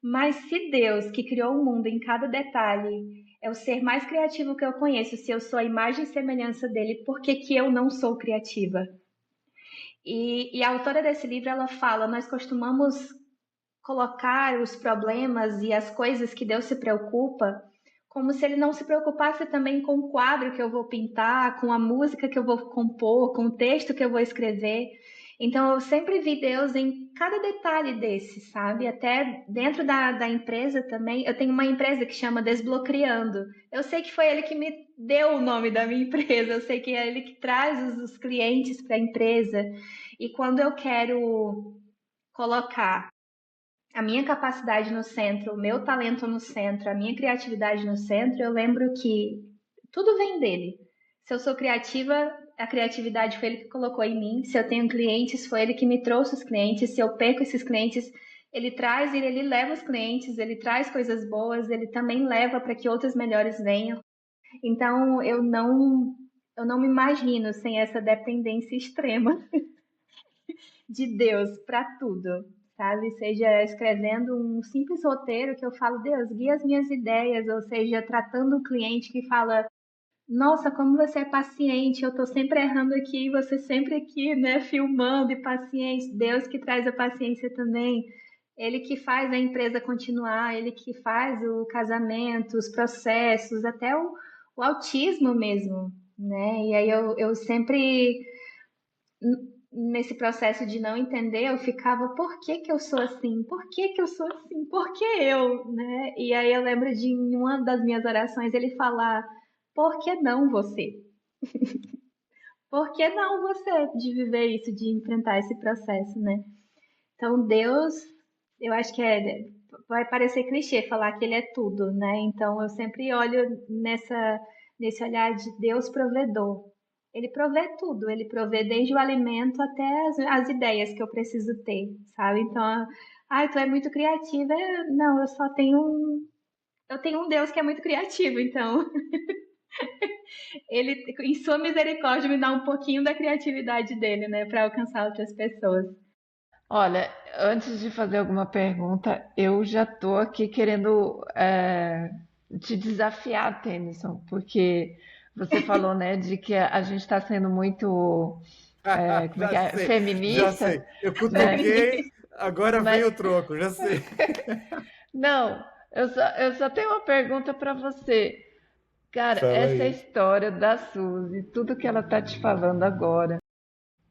C: Mas se Deus, que criou o mundo em cada detalhe, é o ser mais criativo que eu conheço, se eu sou a imagem e semelhança dele, por que que eu não sou criativa? E a autora desse livro, ela fala, nós costumamos colocar os problemas e as coisas que Deus se preocupa como se ele não se preocupasse também com o quadro que eu vou pintar, com a música que eu vou compor, com o texto que eu vou escrever. Então eu sempre vi Deus em cada detalhe desse, sabe? Até dentro da empresa também. Eu tenho uma empresa que chama Desbloqueando. Eu sei que foi ele que me deu o nome da minha empresa, eu sei que é ele que traz os clientes para a empresa. E quando eu quero colocar a minha capacidade no centro, o meu talento no centro, a minha criatividade no centro, eu lembro que tudo vem dele. Se eu sou criativa, a criatividade foi ele que colocou em mim. Se eu tenho clientes, foi ele que me trouxe os clientes. Se eu perco esses clientes, ele traz e ele leva os clientes, ele traz coisas boas, ele também leva para que outras melhores venham. Então eu não me imagino sem essa dependência extrema de Deus para tudo, sabe? Seja escrevendo um simples roteiro que eu falo, Deus, guia as minhas ideias, ou seja, tratando um cliente que fala, nossa, como você é paciente, eu tô sempre errando aqui, você sempre aqui, né, filmando e paciente, Deus que traz a paciência também. Ele que faz a empresa continuar, ele que faz o casamento, os processos, até o autismo mesmo, né? E aí eu sempre nesse processo de não entender, eu ficava, por que que eu sou assim? Por que que eu sou assim? Por que eu, né? E aí eu lembro de em uma das minhas orações ele falar, por que não você? Por que não você de viver isso, de enfrentar esse processo, né? Então Deus, eu acho que vai parecer clichê falar que ele é tudo, né? Então eu sempre olho nesse olhar de Deus provedor. Ele provê tudo, ele provê desde o alimento até as ideias que eu preciso ter, sabe? Então, ai, tu é muito criativa. Não, eu tenho um Deus que é muito criativo, então ele, em sua misericórdia, me dá um pouquinho da criatividade dele, né, para alcançar outras pessoas.
B: Olha, antes de fazer alguma pergunta, eu já tô aqui querendo te desafiar, Tennyson, porque você falou, né, de que a gente está sendo muito, como é que
A: Já
B: é,
A: sei, já
B: feminista,
A: sei. Eu
B: né?
A: cutuquei, agora vem
B: Mas
A: o troco, já sei.
B: não, eu só tenho uma pergunta para você. Cara,
A: Fala
B: essa
A: aí.
B: história da Suzy, tudo que ela tá te falando agora,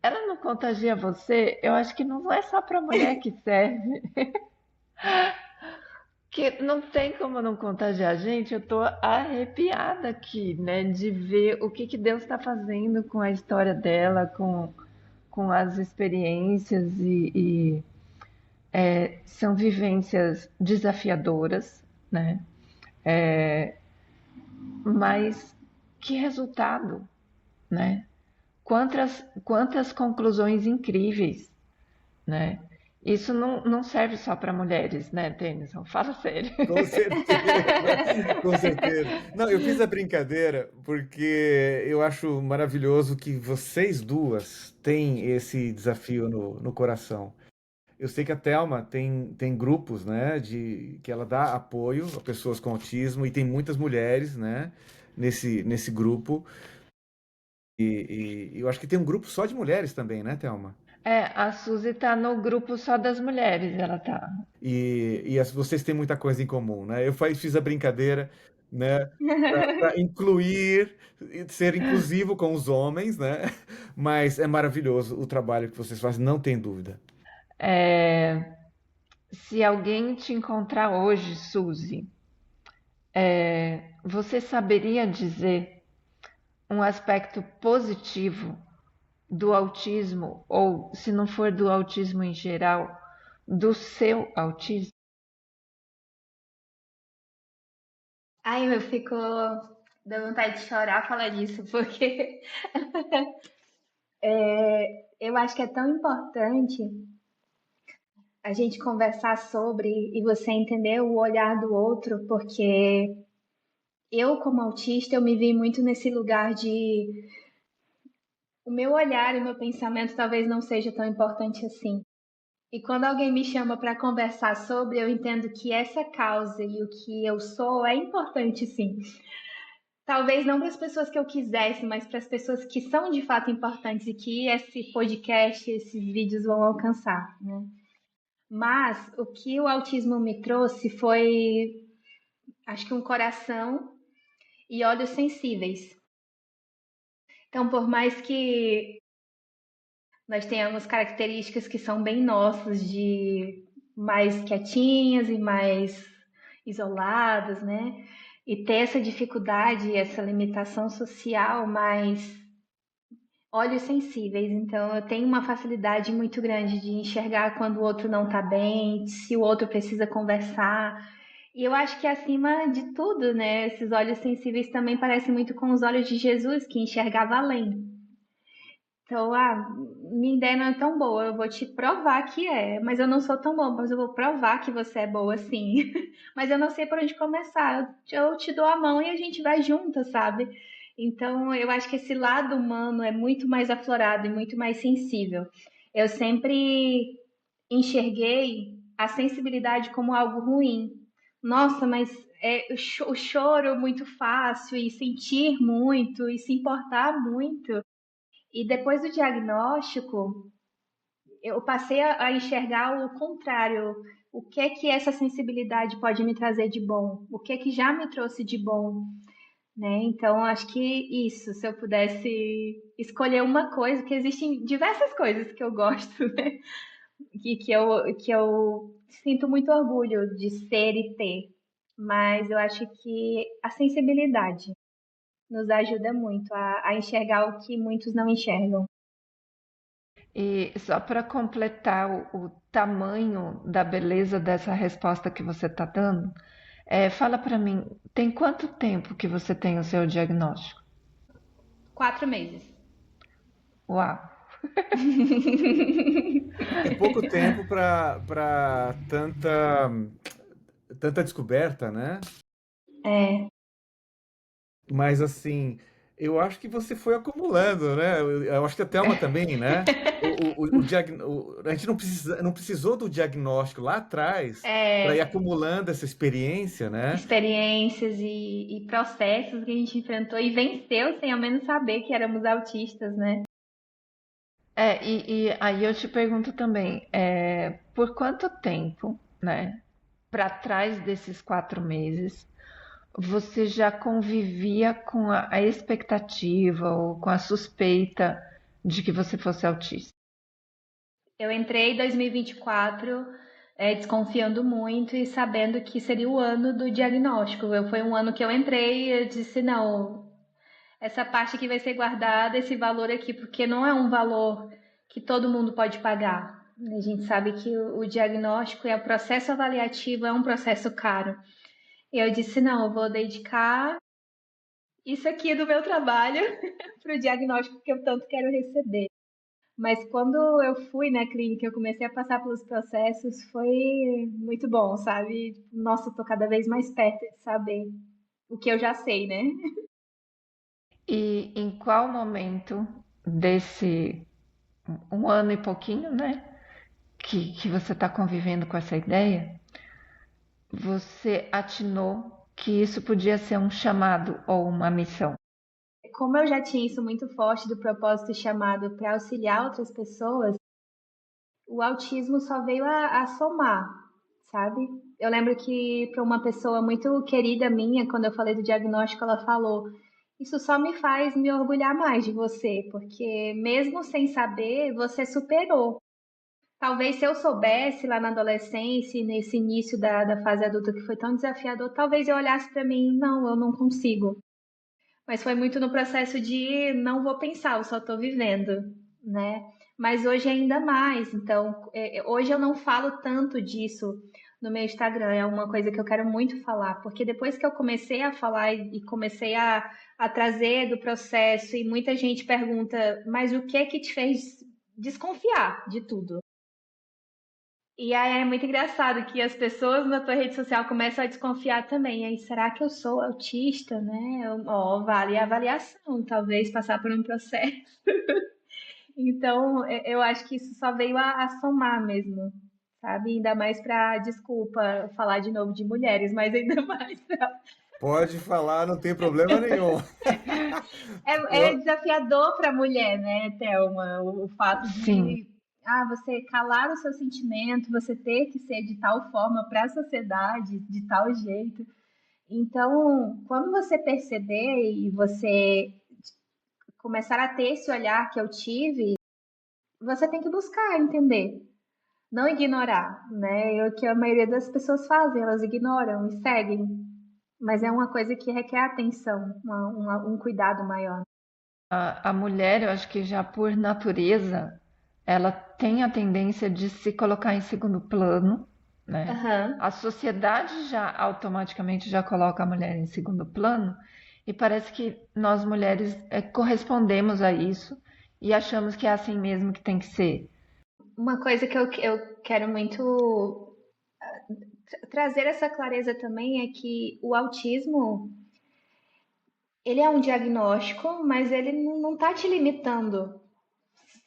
B: ela não contagia você? Eu acho que não é só para mulher que serve. Que não tem como não contagiar. Gente, eu tô arrepiada aqui, né, de ver o que que Deus está fazendo com a história dela, com as experiências são vivências desafiadoras, né? Mas que resultado, né? Quantas conclusões incríveis, né? Isso não serve só para mulheres, né, Tennyson? Fala sério.
A: Com certeza, com certeza. Não, eu fiz a brincadeira porque eu acho maravilhoso que vocês duas têm esse desafio no coração. Eu sei que a Thelma tem grupos, né, que ela dá apoio a pessoas com autismo e tem muitas mulheres, né, nesse grupo. E eu acho que tem um grupo só de mulheres também, né, Thelma?
B: A Suzy tá no grupo só das mulheres, ela tá.
A: Vocês têm muita coisa em comum, né? Fiz a brincadeira, né, para incluir, ser inclusivo com os homens, né? Mas é maravilhoso o trabalho que vocês fazem, não tem dúvida.
B: É, se alguém te encontrar hoje, Suzy, você saberia dizer um aspecto positivo do autismo, ou se não for do autismo em geral, do seu autismo?
C: Ai, eu fico dando vontade de chorar falar disso, porque eu acho que é tão importante a gente conversar sobre e você entender o olhar do outro, porque eu, como autista, eu me vi muito nesse lugar de o meu olhar e o meu pensamento talvez não seja tão importante assim. E quando alguém me chama para conversar sobre, eu entendo que essa causa e o que eu sou é importante sim. Talvez não para as pessoas que eu quisesse, mas para as pessoas que são de fato importantes e que esse podcast, esses vídeos vão alcançar, né? Mas o que o autismo me trouxe foi, acho que um coração e olhos sensíveis. Então, por mais que nós tenhamos características que são bem nossas, de mais quietinhas e mais isoladas, né? E ter essa dificuldade, essa limitação social, mas olhos sensíveis. Então, eu tenho uma facilidade muito grande de enxergar quando o outro não está bem, se o outro precisa conversar. E eu acho que acima de tudo, né, esses olhos sensíveis também parecem muito com os olhos de Jesus, que enxergava além. Então, minha ideia não é tão boa, eu vou te provar que é, mas eu não sou tão boa, mas eu vou provar que você é boa sim. Mas eu não sei por onde começar. Eu te dou a mão e a gente vai junto, sabe? Então, eu acho que esse lado humano é muito mais aflorado e muito mais sensível. Eu sempre enxerguei a sensibilidade como algo ruim. Nossa, mas o choro muito fácil e sentir muito e se importar muito. E depois do diagnóstico, eu passei a enxergar o contrário. O que é que essa sensibilidade pode me trazer de bom? O que é que já me trouxe de bom? Né? Então, acho que isso, se eu pudesse escolher uma coisa, que existem diversas coisas que eu gosto, né? Que eu sinto muito orgulho de ser e ter. Mas eu acho que a sensibilidade nos ajuda muito a enxergar o que muitos não enxergam.
B: E só para completar o tamanho da beleza dessa resposta que você está dando, fala para mim, tem quanto tempo que você tem o seu diagnóstico?
C: 4 meses.
B: Uau!
A: É pouco tempo para tanta descoberta, né?
C: É,
A: Mas assim, eu acho que você foi acumulando, né? Eu acho que a Thelma também, né? A gente não precisou do diagnóstico lá atrás para ir
C: é,
A: acumulando essa experiência, né?
C: experiências e processos que a gente enfrentou e venceu sem ao menos saber que éramos autistas, né?
B: E aí eu te pergunto também, por quanto tempo, né, para trás desses 4 meses, você já convivia com a expectativa ou com a suspeita de que você fosse autista?
C: Eu entrei em 2024, desconfiando muito e sabendo que seria o ano do diagnóstico. Foi um ano que eu entrei e eu disse, não, essa parte aqui vai ser guardada, esse valor aqui, porque não é um valor que todo mundo pode pagar. A gente sabe que o diagnóstico e o processo avaliativo é um processo caro. E eu disse, não, eu vou dedicar isso aqui do meu trabalho para o diagnóstico que eu tanto quero receber. Mas quando eu fui na clínica, eu comecei a passar pelos processos, foi muito bom, sabe? Nossa, eu tô cada vez mais perto de saber o que eu já sei, né?
B: E em qual momento desse 1 ano e pouquinho, né, que você está convivendo com essa ideia, você atinou que isso podia ser um chamado ou uma missão?
C: Como eu já tinha isso muito forte do propósito chamado para auxiliar outras pessoas, o autismo só veio a somar, sabe? Eu lembro que para uma pessoa muito querida minha, quando eu falei do diagnóstico, ela falou: Isso só me faz me orgulhar mais de você, porque mesmo sem saber, você superou. Talvez se eu soubesse lá na adolescência, e nesse início da fase adulta que foi tão desafiador, talvez eu olhasse para mim, não, eu não consigo. Mas foi muito no processo de não vou pensar, eu só estou vivendo, né? Mas hoje ainda mais. Então, hoje eu não falo tanto disso no meu Instagram. É uma coisa que eu quero muito falar, porque depois que eu comecei a falar e comecei a trazer do processo, e muita gente pergunta, mas o que é que te fez desconfiar de tudo? E aí é muito engraçado que as pessoas na tua rede social começam a desconfiar também. Aí, será que eu sou autista, né? Ó, vale a avaliação, talvez passar por um processo. Então, eu acho que isso só veio a somar mesmo, sabe? Ainda mais para, desculpa, falar de novo de mulheres, mas ainda mais pra...
A: Pode falar, não tem problema nenhum.
C: É
A: Eu-
C: desafiador para a mulher, né, Thelma? O fato
B: Sim.
C: de você calar o seu sentimento, você ter que ser de tal forma para a sociedade, de tal jeito. Então, quando você perceber e você começar a ter esse olhar que eu tive, você tem que buscar entender, não ignorar, né? É o que a maioria das pessoas fazem, elas ignoram e seguem, mas é uma coisa que requer atenção, um cuidado maior.
B: A mulher, eu acho que já por natureza, ela tem a tendência de se colocar em segundo plano, né?
C: Aham.
B: A sociedade já automaticamente já coloca a mulher em segundo plano e parece que nós mulheres correspondemos a isso e achamos que é assim mesmo que tem que ser.
C: Uma coisa que eu quero muito trazer essa clareza também é que o autismo, ele é um diagnóstico, mas ele não está te limitando,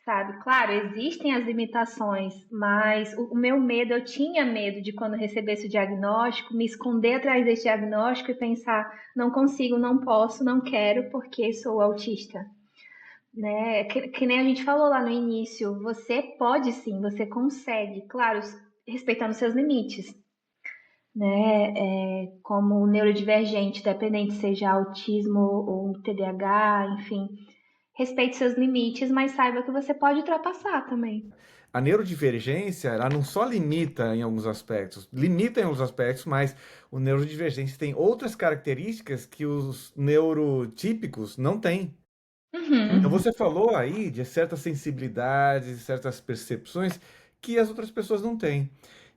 C: sabe? Claro, existem as limitações, mas o meu medo, eu tinha medo de quando recebesse o diagnóstico, me esconder atrás desse diagnóstico e pensar, não consigo, não posso, não quero, porque sou autista. Né? Que nem a gente falou lá no início, você pode sim, você consegue, claro, respeitando seus limites, né? Como neurodivergente, dependente seja autismo ou TDAH, enfim, respeite seus limites, mas saiba que você pode ultrapassar também.
A: A neurodivergência, ela não só limita em alguns aspectos, limita em alguns aspectos, mas o neurodivergente tem outras características que os neurotípicos não têm. Então
C: Uhum.
A: você falou aí de certas sensibilidades, certas percepções que as outras pessoas não têm.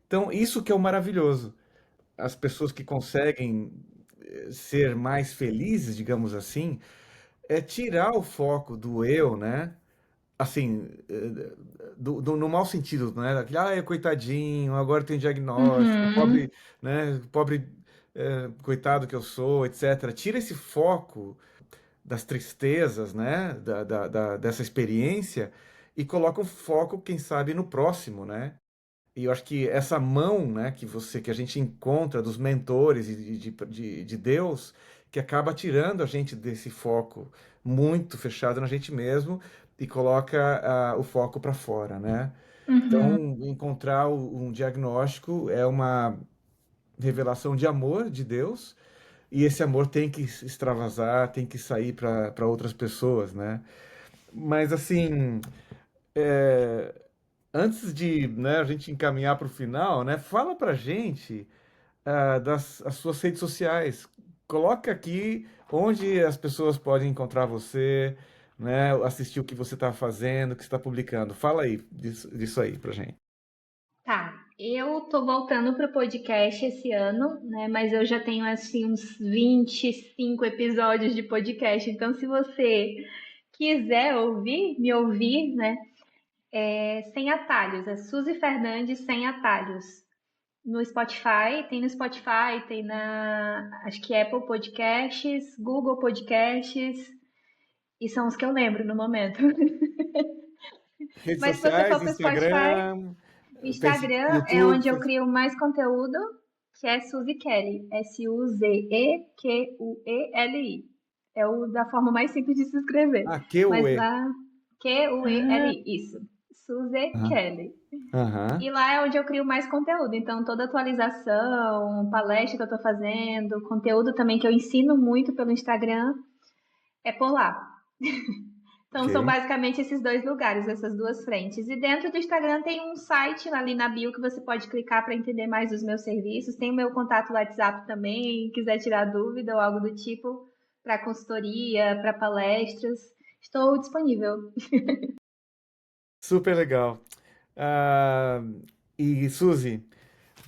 A: Então isso que é o maravilhoso. As pessoas que conseguem ser mais felizes, digamos assim, é tirar o foco do eu, né? Assim, no mau sentido, né? Daquele, é coitadinho, agora tem diagnóstico,
C: Uhum.
A: pobre, né? Pobre, coitado que eu sou, etc. Tira esse foco das tristezas, né? Dessa experiência e coloca o foco, quem sabe, no próximo, né? E eu acho que essa mão, né, que a gente encontra dos mentores e de Deus, que acaba tirando a gente desse foco muito fechado na gente mesmo e coloca o foco para fora, né?
C: Uhum.
A: Então, encontrar um diagnóstico é uma revelação de amor de Deus, e esse amor tem que extravasar, tem que sair para outras pessoas, né? Mas assim, é, antes de, né, a gente encaminhar para o final, né, fala para gente das as suas redes sociais. Coloca aqui onde as pessoas podem encontrar você, né, assistir o que você está fazendo, o que você está publicando. Fala aí disso aí para gente.
C: Tá, eu tô voltando pro podcast esse ano, né? Mas eu já tenho assim uns 25 episódios de podcast. Então, se você quiser ouvir, me ouvir, né? Sem atalhos, é Suzy Fernandes sem atalhos. No Spotify, tem no Spotify, tem na, acho que Apple Podcasts, Google Podcasts, e são os que eu lembro no momento.
A: Redes
C: Mas se você
A: sociais,
C: for pro Spotify,
A: Instagram,
C: o
A: Facebook,
C: Instagram é
A: YouTube.
C: onde eu crio mais conteúdo, que é Suzy Kelly. Suzequeli. É o da forma mais simples de se escrever. Mas
A: QUE.
C: lá, Queli, isso. Suzy
A: Aham.
C: Kelly.
A: Aham.
C: E lá é onde eu crio mais conteúdo. Então, toda atualização, palestra que eu tô fazendo, conteúdo também que eu ensino muito pelo Instagram, é por lá. Então, são
A: Ok.
C: basicamente esses dois lugares, essas duas frentes. E dentro do Instagram tem um site ali na bio que você pode clicar para entender mais dos meus serviços. Tem o meu contato WhatsApp também, quiser tirar dúvida ou algo do tipo, para consultoria, para palestras. Estou disponível.
A: Super legal. Ah, e Suzy,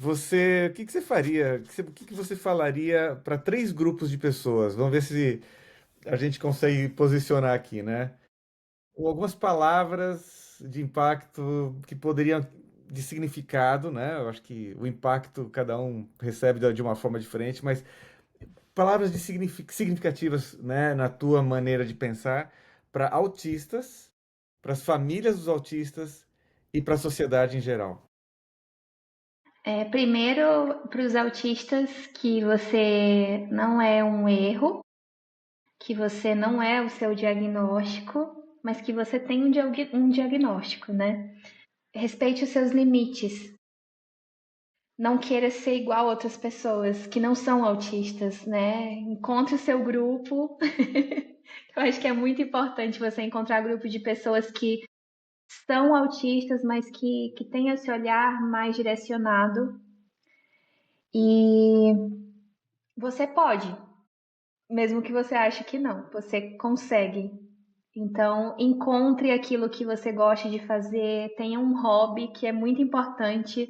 A: o que que você faria? O que que você falaria para três grupos de pessoas? Vamos ver se a gente consegue posicionar aqui, né? Com algumas palavras de impacto que poderiam, de significado, né? Eu acho que o impacto cada um recebe de uma forma diferente, mas palavras significativas, né, na tua maneira de pensar para autistas, para as famílias dos autistas e para a sociedade em geral.
C: Primeiro, para os autistas, que você não é um erro, que você não é o seu diagnóstico, mas que você tem um diagnóstico, né? Respeite os seus limites. Não queira ser igual a outras pessoas que não são autistas, né? Encontre o seu grupo. Eu acho que é muito importante você encontrar grupo de pessoas que são autistas, mas que têm esse olhar mais direcionado. E você pode, mesmo que você ache que não, você consegue. Então, encontre aquilo que você gosta de fazer, tenha um hobby que é muito importante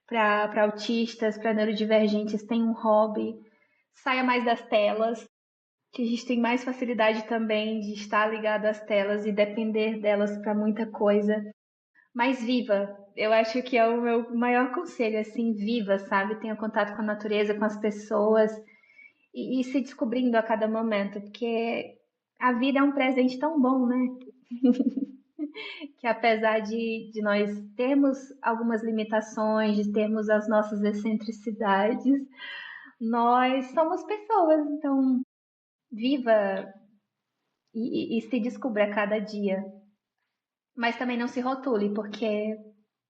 C: para autistas, para neurodivergentes, tenha um hobby, saia mais das telas, que a gente tem mais facilidade também de estar ligado às telas e depender delas para muita coisa. Mas viva, eu acho que é o meu maior conselho, assim, viva, sabe? Tenha contato com a natureza, com as pessoas e se descobrindo a cada momento, porque a vida é um presente tão bom, né? Que apesar de nós termos algumas limitações, de termos as nossas excentricidades, nós somos pessoas, então viva e se descubra a cada dia. Mas também não se rotule, porque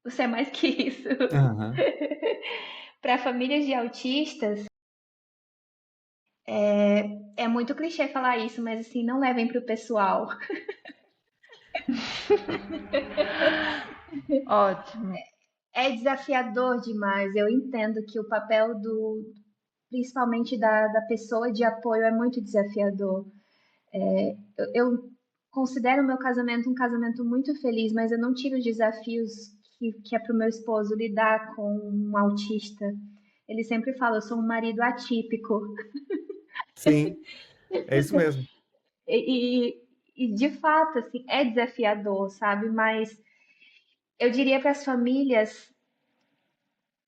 C: você é mais que isso.
A: Aham.
C: Para famílias de autistas, é muito clichê falar isso, mas assim, não levem para o pessoal.
B: Ótimo.
C: É desafiador demais. Eu entendo que o papel principalmente da pessoa de apoio é muito desafiador. Eu considero o meu casamento um casamento muito feliz, mas eu não tiro os desafios que é para o meu esposo lidar com um autista. Ele sempre fala, eu sou um marido atípico.
A: Sim, é isso mesmo.
C: E de fato, assim, é desafiador, sabe? Mas eu diria para as famílias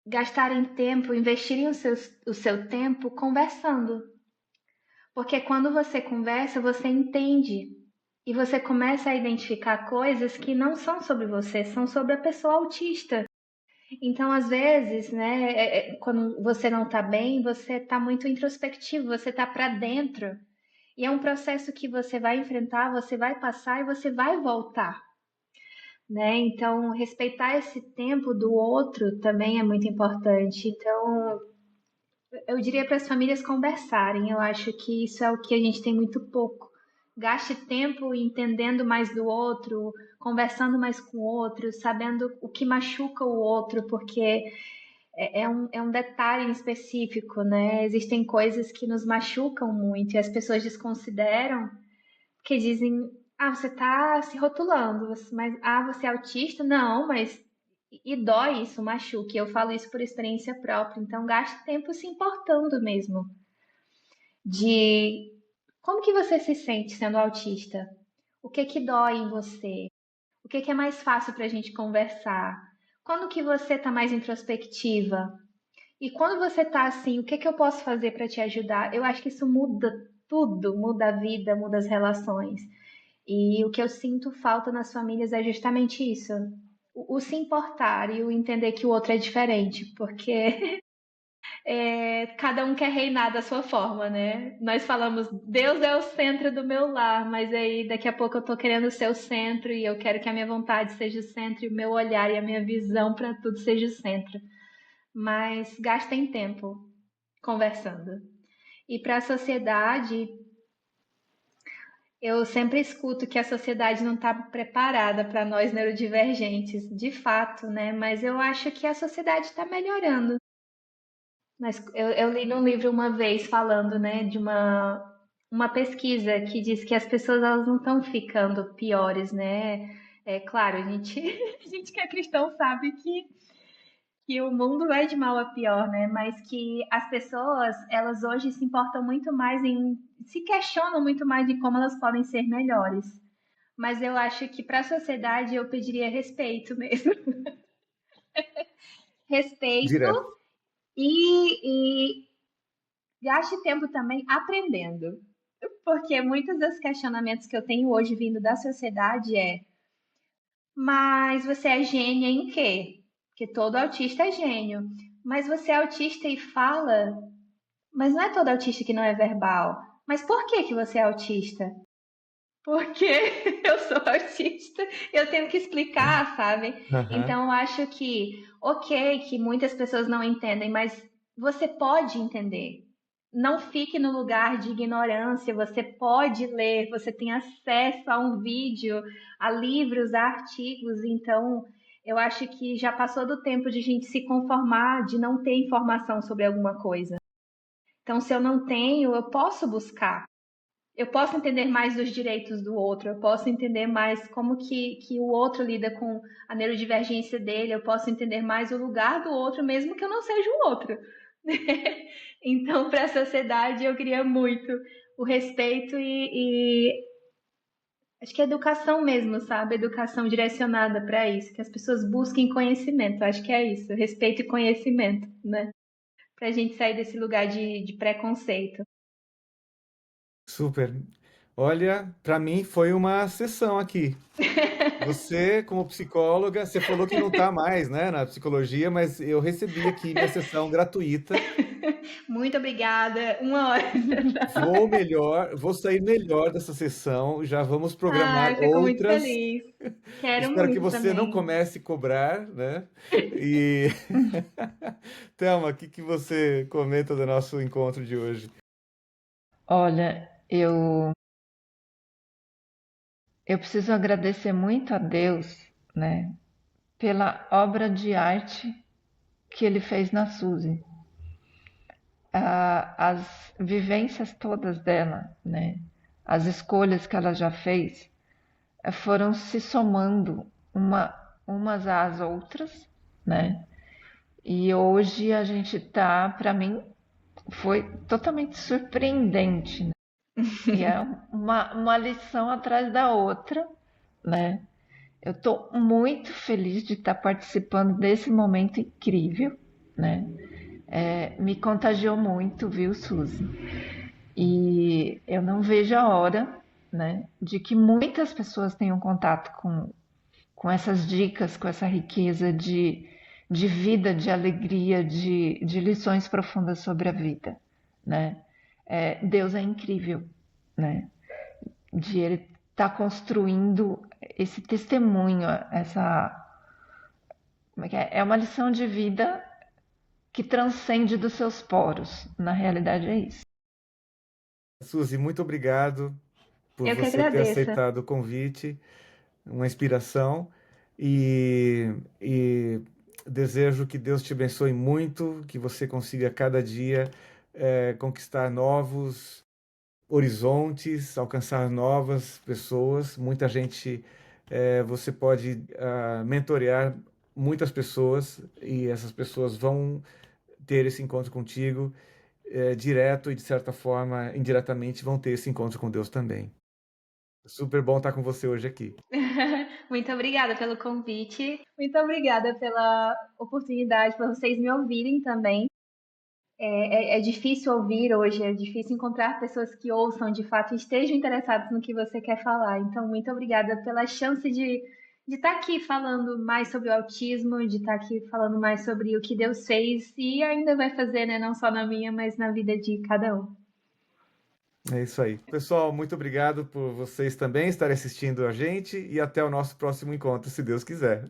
C: gastarem tempo, investirem o seu tempo conversando. Porque quando você conversa, você entende. E você começa a identificar coisas que não são sobre você, são sobre a pessoa autista. Então, às vezes, né, quando você não está bem, você está muito introspectivo, você está para dentro. E é um processo que você vai enfrentar, você vai passar e você vai voltar, né? Então, respeitar esse tempo do outro também é muito importante. Então, eu diria para as famílias conversarem. Eu acho que isso é o que a gente tem muito pouco. Gaste tempo entendendo mais do outro, conversando mais com o outro, sabendo o que machuca o outro, porque é um detalhe em específico, né? Existem coisas que nos machucam muito e as pessoas desconsideram, porque dizem, ah, você está se rotulando, mas você é autista? Não, mas e dói isso, machuca. E eu falo isso por experiência própria. Então, gaste tempo se importando mesmo de como que você se sente sendo autista? O que dói em você? O que é mais fácil para a gente conversar? Quando que você está mais introspectiva? E quando você está assim, o que eu posso fazer para te ajudar? Eu acho que isso muda tudo, muda a vida, muda as relações. E o que eu sinto falta nas famílias é justamente isso. O se importar e o entender que o outro é diferente, porque cada um quer reinar da sua forma, né? Nós falamos, Deus é o centro do meu lar, mas aí daqui a pouco eu tô querendo ser o centro e eu quero que a minha vontade seja o centro e o meu olhar e a minha visão para tudo seja o centro. Mas gastem tempo conversando. E para a sociedade, eu sempre escuto que a sociedade não está preparada para nós neurodivergentes, de fato, né? Mas eu acho que a sociedade está melhorando. Mas eu li num livro uma vez falando, né, de uma pesquisa que diz que as pessoas elas não estão ficando piores, né? É claro, a gente, a gente que é cristão sabe que o mundo vai de mal a pior, né? Mas que as pessoas, elas hoje se importam muito mais se questionam muito mais em como elas podem ser melhores. Mas eu acho que para a sociedade eu pediria respeito mesmo. Respeito
A: Direto.
C: e gaste tempo também aprendendo. Porque muitos dos questionamentos que eu tenho hoje vindo da sociedade mas você é gênia em quê? Porque todo autista é gênio. Mas você é autista e fala, mas não é todo autista que não é verbal. Mas por que que você é autista? Porque eu sou autista, eu tenho que explicar, sabe?
A: Aham.
C: Então eu acho que, ok, que muitas pessoas não entendem, mas você pode entender. Não fique no lugar de ignorância, você pode ler, você tem acesso a um vídeo, a livros, a artigos, então eu acho que já passou do tempo de a gente se conformar, de não ter informação sobre alguma coisa. Então, se eu não tenho, eu posso buscar. Eu posso entender mais dos direitos do outro, eu posso entender mais como que o outro lida com a neurodivergência dele, eu posso entender mais o lugar do outro, mesmo que eu não seja o outro. Então, para a sociedade, eu queria muito o respeito e acho que é educação mesmo, sabe? Educação direcionada para isso, que as pessoas busquem conhecimento. Acho que é isso, respeito e conhecimento, né? Para a gente sair desse lugar de preconceito.
A: Super. Olha, para mim foi uma sessão aqui. Você, como psicóloga, você falou que não está mais, né, na psicologia, mas eu recebi aqui minha sessão gratuita.
C: Muito obrigada. Uma hora.
A: Vou sair melhor dessa sessão. Já vamos programar
C: Ai, fico muito
A: outras.
C: feliz. Quero
A: Espero que
C: muito
A: você não
C: também.
A: comece a cobrar, né? E Thelma, o que que você comenta do nosso encontro de hoje?
B: Olha, eu preciso agradecer muito a Deus, né, pela obra de arte que ele fez na Suzy. As vivências todas dela, né, as escolhas que ela já fez, foram se somando umas às outras, né? E hoje a gente tá, para mim, foi totalmente surpreendente, né? E é uma lição atrás da outra, né? Eu estou muito feliz de estar participando desse momento incrível, né? Me contagiou muito, viu, Suzy? E eu não vejo a hora, né, de que muitas pessoas tenham contato com essas dicas, com essa riqueza de vida, de alegria, de lições profundas sobre a vida, né? Deus é incrível, né? De Ele estar construindo esse testemunho, como é que é? É uma lição de vida que transcende dos seus poros. Na realidade é isso.
A: Suzy, muito obrigado por
C: Eu que
A: você ter
C: agradeço.
A: aceitado o convite, uma inspiração, e desejo que Deus te abençoe muito, que você consiga cada dia conquistar novos horizontes, alcançar novas pessoas. Muita gente, você pode mentorear muitas pessoas e essas pessoas vão ter esse encontro contigo direto e de certa forma, indiretamente, vão ter esse encontro com Deus também. Super bom estar com você hoje aqui.
C: Muito obrigada pelo convite. Muito obrigada pela oportunidade, por vocês me ouvirem também. É difícil ouvir hoje, é difícil encontrar pessoas que ouçam de fato e estejam interessadas no que você quer falar. Então, muito obrigada pela chance de estar aqui falando mais sobre o autismo, de estar aqui falando mais sobre o que Deus fez e ainda vai fazer, né? Não só na minha, mas na vida de cada um.
A: É isso aí. Pessoal, muito obrigado por vocês também estarem assistindo a gente e até o nosso próximo encontro, se Deus quiser.